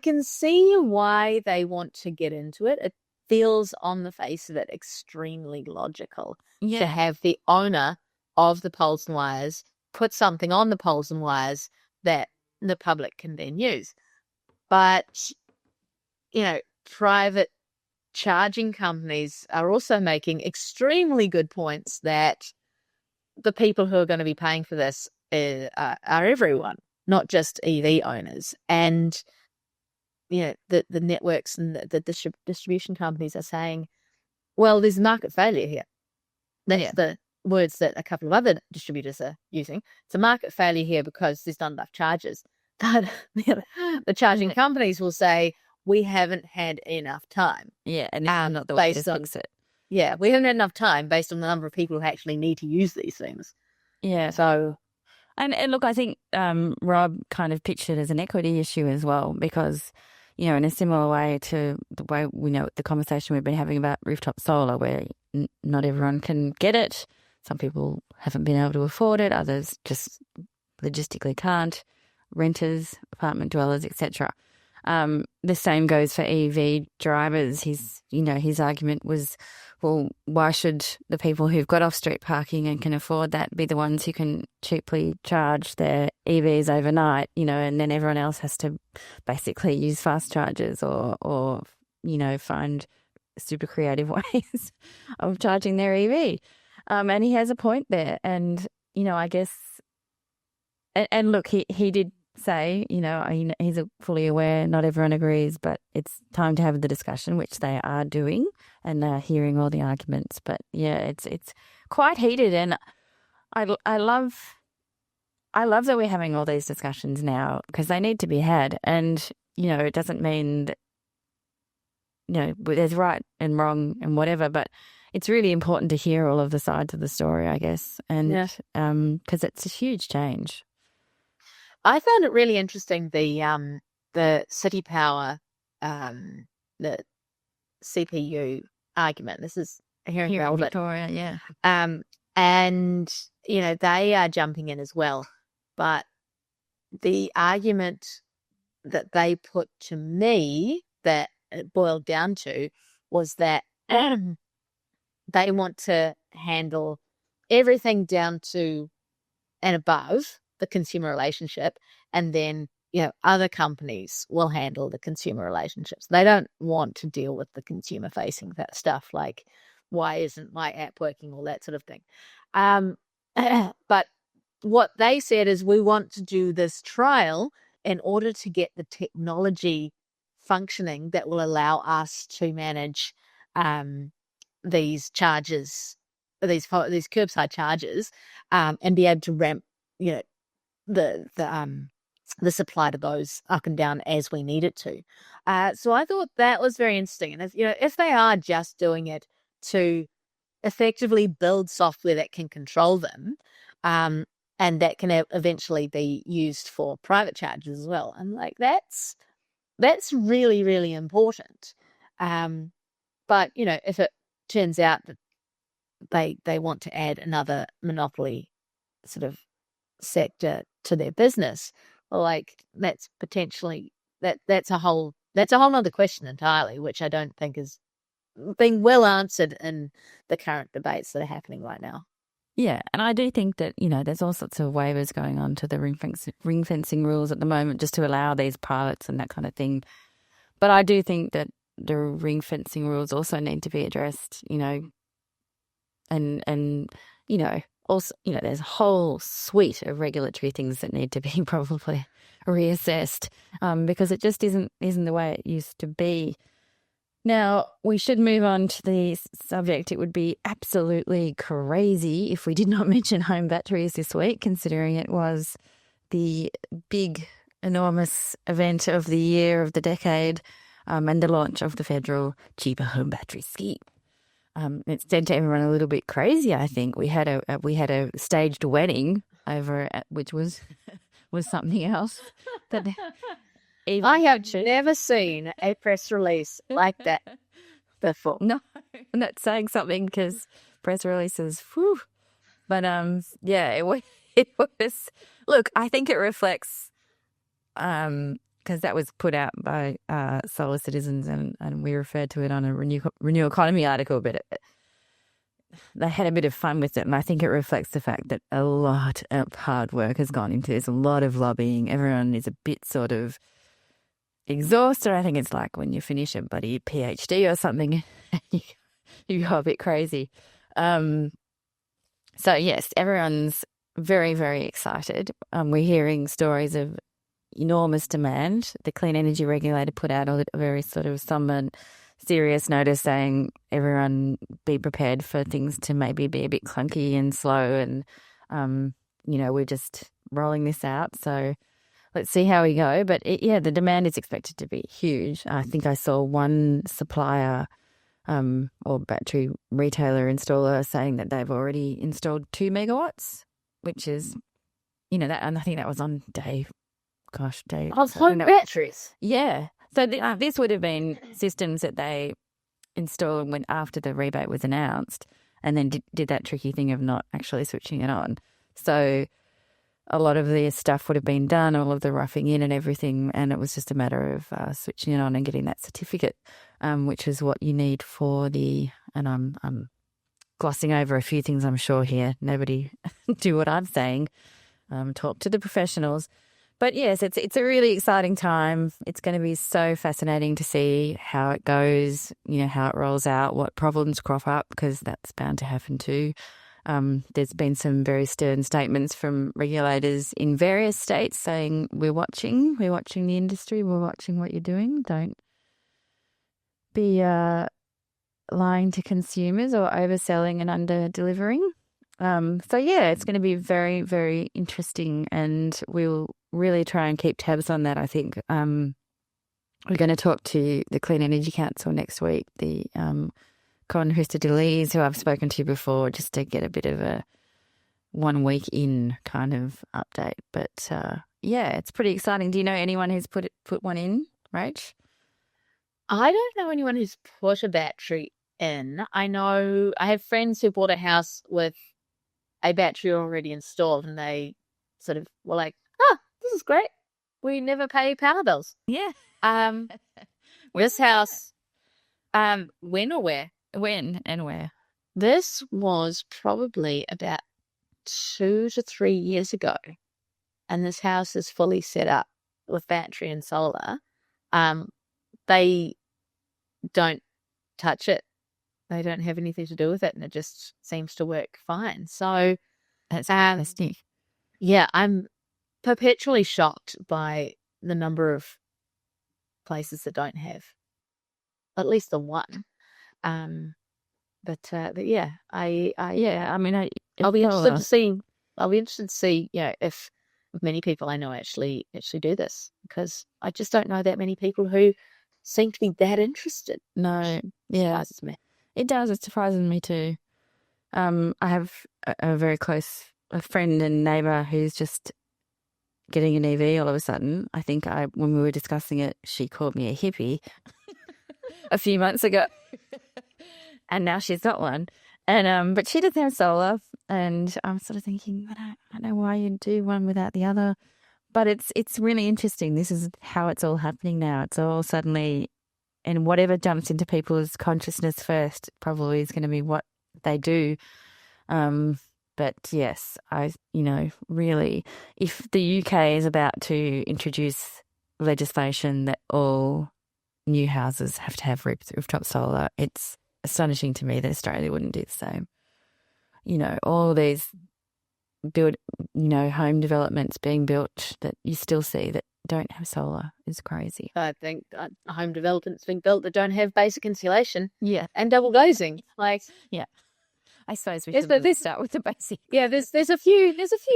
can see why they want to get into it. It feels on the face of it extremely logical to have the owner of the poles and wires put something on the poles and wires that the public can then use. But, private charging companies are also making extremely good points that the people who are going to be paying for this are everyone, not just EV owners. And the networks and the distribution companies are saying, well, there's market failure here. That's the words that a couple of other distributors are using. It's a market failure here because there's not enough charges. But the charging companies will say, we haven't had enough time. Yeah, and it's not the way to fix it. Yeah, we haven't had enough time based on the number of people who actually need to use these things. Yeah. So, and look, I think Rob kind of pictured it as an equity issue as well, because, in a similar way to the way we know the conversation we've been having about rooftop solar, where not everyone can get it. Some people haven't been able to afford it. Others just logistically can't. Renters, apartment dwellers, etc. The same goes for EV drivers. His argument was, well, why should the people who've got off-street parking and can afford that be the ones who can cheaply charge their EVs overnight, and then everyone else has to basically use fast chargers or find super creative ways of charging their EV. And he has a point there. And, I guess, and look, he did say, he's fully aware not everyone agrees, but it's time to have the discussion, which they are doing, and they're hearing all the arguments. But yeah, it's quite heated, and I love that we're having all these discussions now, because they need to be had. And it doesn't mean that there's right and wrong and whatever, but it's really important to hear all of the sides of the story, I guess, and because it's a huge change. I found it really interesting, the City Power, the CPU argument. This is here in Victoria, yeah. And they are jumping in as well. But the argument that they put to me that it boiled down to was that they want to handle everything down to and above the consumer relationship, and then other companies will handle the consumer relationships. They don't want to deal with the consumer facing that stuff, like why isn't my app working, all that sort of thing. But what they said is, we want to do this trial in order to get the technology functioning that will allow us to manage these charges, these curbside charges, and be able to ramp the supply to those up and down as we need it to. So I thought that was very interesting. And if they are just doing it to effectively build software that can control them, and that can eventually be used for private charges as well, I'm like, that's really, really important. But if it turns out that they want to add another monopoly sort of sector to their business, like that's potentially that's a whole other question entirely, which I don't think is being well answered in the current debates that are happening right now. Yeah, and I do think that there's all sorts of waivers going on to the ring fencing rules at the moment, just to allow these pilots and that kind of thing. But I do think that the ring fencing rules also need to be addressed, and also, there's a whole suite of regulatory things that need to be probably reassessed, because it just isn't the way it used to be. Now, we should move on to the subject. It would be absolutely crazy if we did not mention home batteries this week, considering it was the big, enormous event of the year, of the decade, and the launch of the federal cheaper home battery scheme. It sent everyone a little bit crazy. I think we had a staged wedding over at, which was something else. That I have never seen a press release like that before. No, I'm not saying something because press releases, whew. But it was. Look, I think it reflects, because that was put out by Solar Citizens, and we referred to it on a Renew Economy article, but they had a bit of fun with it, and I think it reflects the fact that a lot of hard work has gone into this, a lot of lobbying. Everyone is a bit sort of exhausted. I think it's like when you finish a bloody PhD or something, you go a bit crazy. So yes, everyone's very, very excited. We're hearing stories of enormous demand. The Clean Energy Regulator put out a very sort of somber, serious notice saying everyone be prepared for things to maybe be a bit clunky and slow, and we're just rolling this out. So let's see how we go. But the demand is expected to be huge. I think I saw one supplier or battery retailer installer saying that they've already installed 2 megawatts, which is, that, and I think that was on day. Of home batteries. Yeah. So this would have been systems that they installed when after the rebate was announced, and then did that tricky thing of not actually switching it on. So a lot of the stuff would have been done, all of the roughing in and everything, and it was just a matter of switching it on and getting that certificate, which is what you need for the. And I'm glossing over a few things, I'm sure here. Nobody do what I'm saying. Talk to the professionals. But yes, it's a really exciting time. It's going to be so fascinating to see how it goes, how it rolls out, what problems crop up, because that's bound to happen too. There's been some very stern statements from regulators in various states saying we're watching the industry, we're watching what you're doing. Don't be lying to consumers or overselling and under-delivering. It's going to be very, very interesting, and we'll really try and keep tabs on that, I think. We're going to talk to the Clean Energy Council next week, the Con Hustadilles, who I've spoken to before, just to get a bit of a 1 week in kind of update. But it's pretty exciting. Do you know anyone who's put one in, Rach? I don't know anyone who's put a battery in. I know I have friends who bought a house with a battery already installed, and they sort of were like, this is great. We never pay power bills. Yeah. This house, when or where? When and where? This was probably about 2 to 3 years ago, and this house is fully set up with battery and solar. They don't touch it. They don't have anything to do with it, and it just seems to work fine. So that's fantastic. Yeah, I'm perpetually shocked by the number of places that don't have at least the one. But yeah, I mean, I'll be interested to see. I'll be interested to see, if many people I know actually do this, because I just don't know that many people who seem to be that interested. No, yeah, surprises me. It does. It surprises me too. I have a very close friend and neighbour who's just getting an EV all of a sudden. I think when we were discussing it, she called me a hippie a few months ago, and now she's got one. And but she doesn't have solar, and I'm sort of thinking, I don't know why you'd do one without the other. But it's really interesting. This is how it's all happening now. It's all suddenly, and whatever jumps into people's consciousness first probably is going to be what they do. But yes, really, if the UK is about to introduce legislation that all new houses have to have rooftop solar, it's astonishing to me that Australia wouldn't do the same. All these home developments being built that you still see that don't have solar is crazy. I think home developments being built that don't have basic insulation, and double glazing, I suppose we should start with the basic. Yeah, there's a few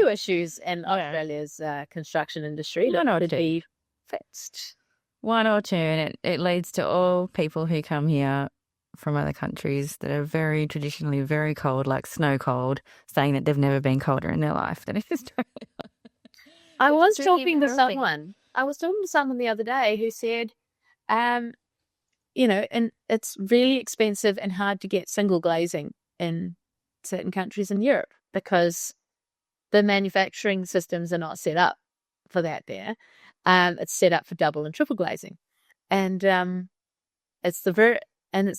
issues in Australia's construction industry that could be fixed. One or two, and it leads to all people who come here from other countries that are very traditionally very cold, like snow cold, saying that they've never been colder in their life than in Australia. I was talking to someone the other day who said, and it's really expensive and hard to get single glazing in certain countries in Europe because the manufacturing systems are not set up for that there. It's set up for double and triple glazing, and it's the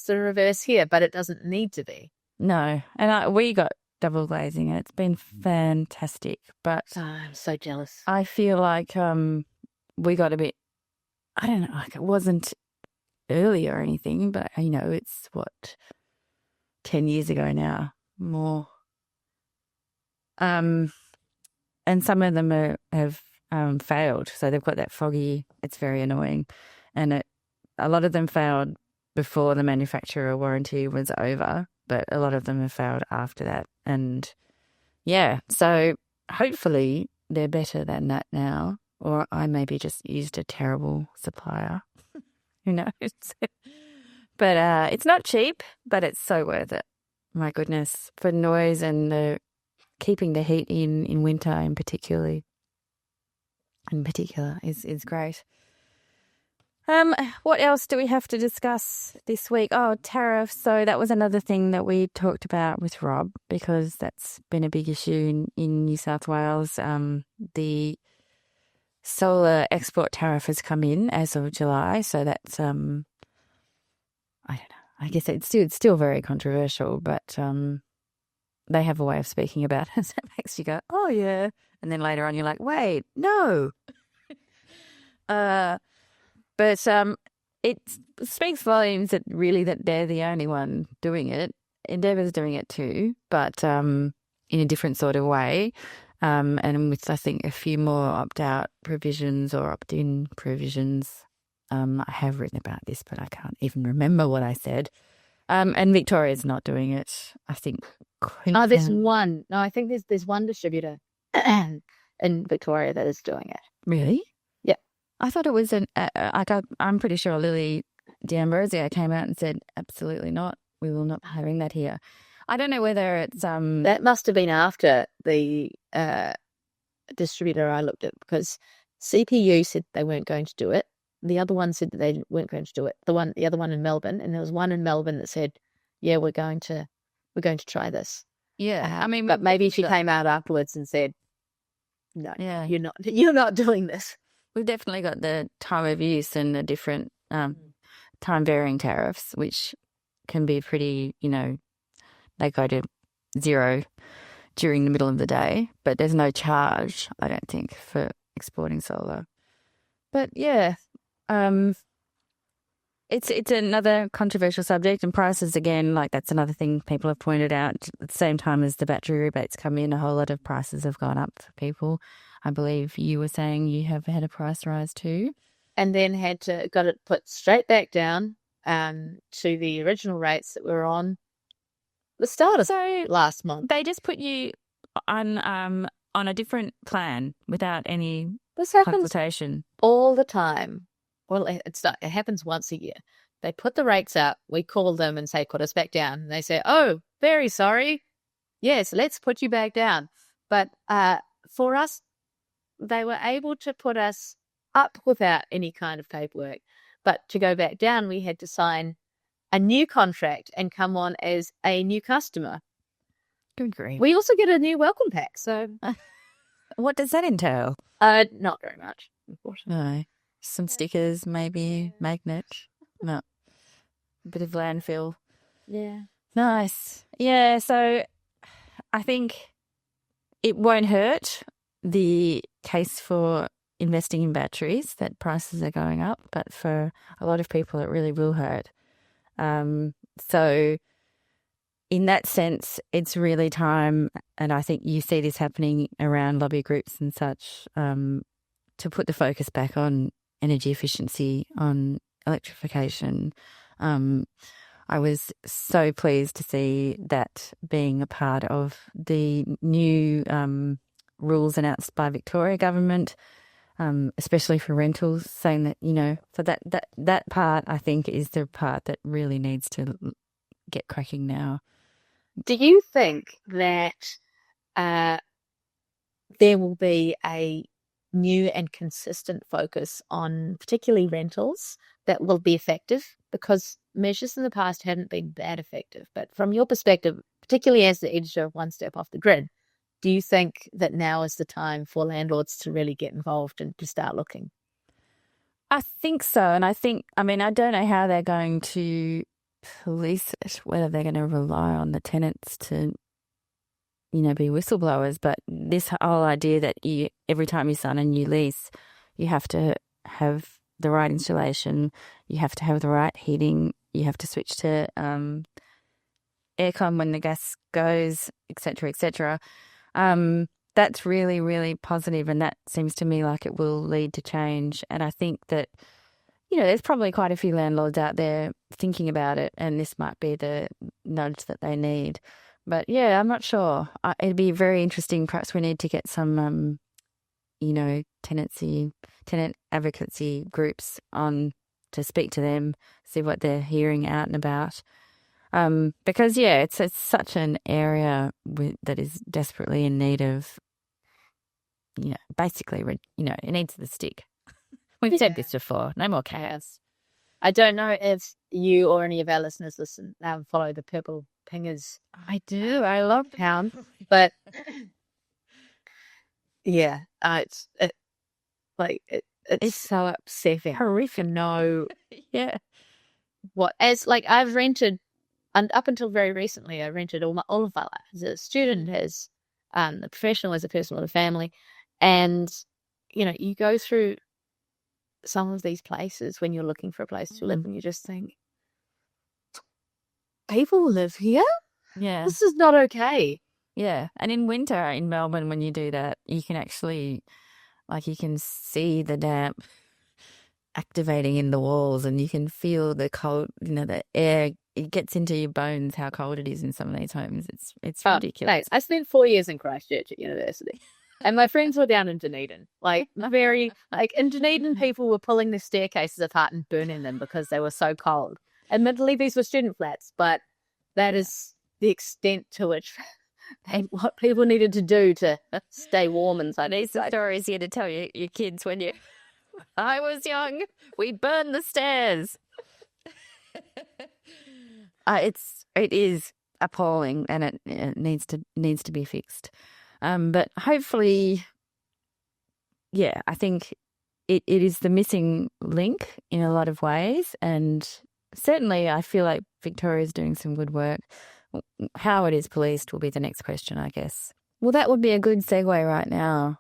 reverse here, but it doesn't need to be. No, and we got double glazing, and it's been fantastic. But I'm so jealous. I feel like we got a bit. I don't know, like it wasn't early or anything, but it's 10 years ago now, more. And some of them have failed. So they've got that foggy, it's very annoying. And a lot of them failed before the manufacturer warranty was over, but a lot of them have failed after that. And yeah, so hopefully they're better than that now, or I maybe just used a terrible supplier. Who knows? But it's not cheap, but it's so worth it. My goodness, for noise and keeping the heat in winter in particular is great. What else do we have to discuss this week? Oh, tariffs. So that was another thing that we talked about with Rob, because that's been a big issue in New South Wales. The solar export tariff has come in as of July, so that's I don't know. I guess it's still very controversial, but they have a way of speaking about it that makes you go, oh yeah, and then later on you're like, wait, no. But it speaks volumes that they're the only one doing it. Endeavour's doing it too, but in a different sort of way, and with, I think, a few more opt-out provisions or opt-in provisions. I have written about this, but I can't even remember what I said. And Victoria's not doing it, I think. There's one. No, I think there's one distributor in Victoria that is doing it. Really? Yeah. I thought it was I'm pretty sure Lily D'Ambrosio came out and said, absolutely not. We will not be having that here. I don't know whether it's that must have been after the distributor I looked at, because CPU said they weren't going to do it. The other one said that they weren't going to do it. The other one in Melbourne, and there was one in Melbourne that said, yeah, we're going to try this. Yeah. But maybe she came out afterwards and said, no, yeah, you're not doing this. We've definitely got the time of use and the different time varying tariffs, which can be pretty, they go to zero during the middle of the day, but there's no charge, I don't think, for exporting solar. But yeah, it's another controversial subject, and prices, again, like that's another thing people have pointed out. At the same time as the battery rebates come in, a whole lot of prices have gone up for people. I believe you were saying you have had a price rise too. And then got it put straight back down to the original rates that were on the start of last month. They just put you on a different plan without any consultation. All the time. Well, it happens once a year. They put the rates up. We call them and say, put us back down. And they say, oh, very sorry. Yes, let's put you back down. But for us, they were able to put us up without any kind of paperwork. But to go back down, we had to sign a new contract and come on as a new customer. Good grief. We also get a new welcome pack. So what does that entail? Not very much, unfortunately. No. Some stickers, maybe, magnets. No. A bit of landfill. Yeah. Nice. Yeah, so I think it won't hurt the case for investing in batteries that prices are going up, but for a lot of people it really will hurt. So in that sense, it's really time, and I think you see this happening around lobby groups and such, to put the focus back on energy efficiency, on electrification. I was so pleased to see that being a part of the new rules announced by Victoria government, especially for rentals, saying that, so that part, I think, is the part that really needs to get cracking now. Do you think that there will be a new and consistent focus on particularly rentals that will be effective? Because measures in the past hadn't been that effective. But from your perspective, particularly as the editor of One Step Off the Grid, do you think that now is the time for landlords to really get involved and to start looking? I think so. And I don't know how they're going to police it, whether they're going to rely on the tenants to, be whistleblowers. But this whole idea that every time you sign a new lease, you have to have the right installation, you have to have the right heating, you have to switch to aircon when the gas goes, etc., etc. that's really, really positive, and that seems to me like it will lead to change. And I think that, there's probably quite a few landlords out there thinking about it, and this might be the nudge that they need. But yeah, I'm not sure. It'd be very interesting. Perhaps we need to get some, tenant advocacy groups on to speak to them, see what they're hearing out and about. Because it's such an area that is desperately in need of, basically, it needs the stick. We've said this before. No more chaos. I don't know if you or any of our listeners follow the Purple Pingers. I do. I love Pound, but it's so upsetting. Horrific. No, what I've rented, and up until very recently, I rented all of my life as a student, as a professional, as a person with a family, and you go through some of these places when you're looking for a place to live, and you just think, people live here? Yeah. This is not okay. Yeah. And in winter in Melbourne, when you do that, you can actually, you can see the damp activating in the walls, and you can feel the cold, the air, it gets into your bones how cold it is in some of these homes. It's ridiculous. Thanks. I spent 4 years in Christchurch at university. And my friends were down in Dunedin. In Dunedin, people were pulling their staircases apart and burning them because they were so cold. Admittedly, these were student flats, but that is the extent to which what people needed to do to stay warm inside. These stories here to tell your kids when I was young, we burned the stairs. It is appalling, and it needs to be fixed. But hopefully, I think it is the missing link in a lot of ways, and certainly I feel like Victoria's doing some good work. How it is policed will be the next question, I guess. Well, that would be a good segue right now,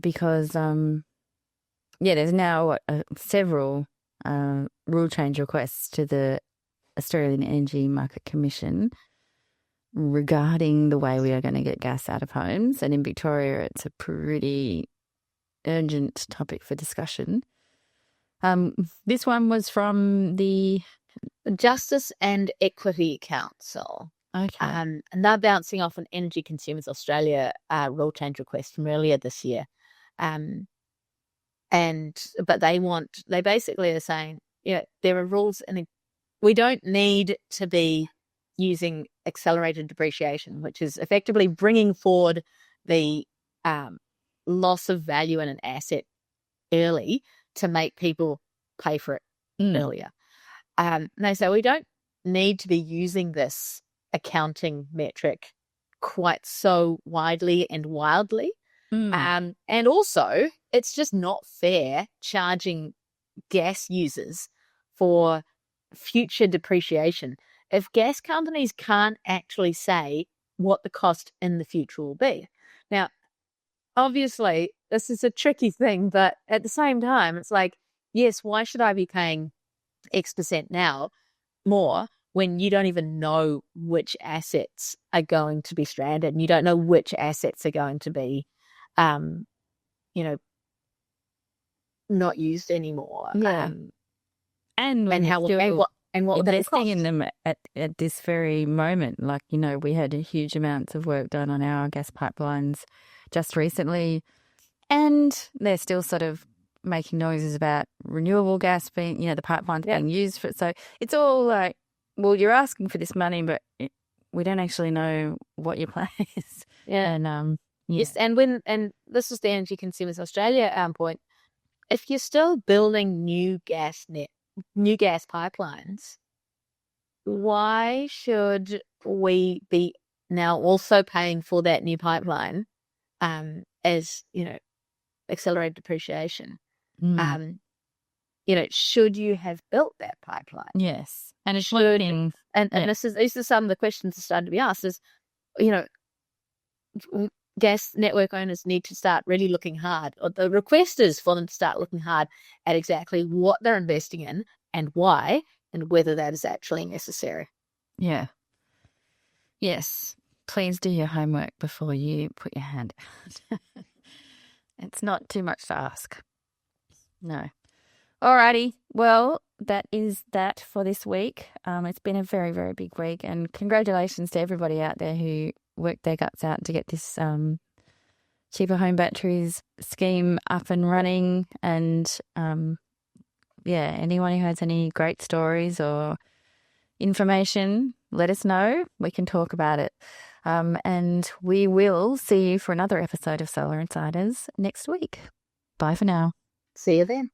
because there's now several rule change requests to the Australian Energy Market Commission regarding the way we are going to get gas out of homes. And in Victoria, it's a pretty urgent topic for discussion. This one was from the Justice and Equity Council. Okay. And they're bouncing off an Energy Consumers Australia rule change request from earlier this year. But they basically are saying, there are rules, and we don't need to be using accelerated depreciation, which is effectively bringing forward the loss of value in an asset early to make people pay for it earlier. They say we don't need to be using this accounting metric quite so widely and wildly. And also, it's just not fair charging gas users for future depreciation if gas companies can't actually say what the cost in the future will be. Now, obviously, this is a tricky thing, but at the same time, it's like, yes, why should I be paying X% now more when you don't even know which assets are going to be stranded, and you don't know which assets are going to be, not used anymore. Yeah. And what investing in them at this very moment. We had a huge amounts of work done on our gas pipelines just recently, and they're still sort of making noises about renewable gas being, the pipelines being used for it. So it's all like, well, you're asking for this money, but we don't actually know what your plan is. Yeah. And yes, and this is the Energy Consumers Australia point. If you're still building new gas pipelines, why should we be now also paying for that new pipeline as accelerated depreciation? Should you have built that pipeline? Yes, and it should. And this is some of the questions that started to be asked. Is gas network owners need to start really looking hard, or the request is for them to start looking hard at exactly what they're investing in and why, and whether that is actually necessary. Yeah. Yes. please do your homework before you put your hand out. It's not too much to ask. No. Alrighty. Well, that is that for this week. It's been a very, very big week, and congratulations to everybody out there who worked their guts out to get this cheaper home batteries scheme up and running. And anyone who has any great stories or information, let us know. We can talk about it. And we will see you for another episode of Solar Insiders next week. Bye for now. See you then.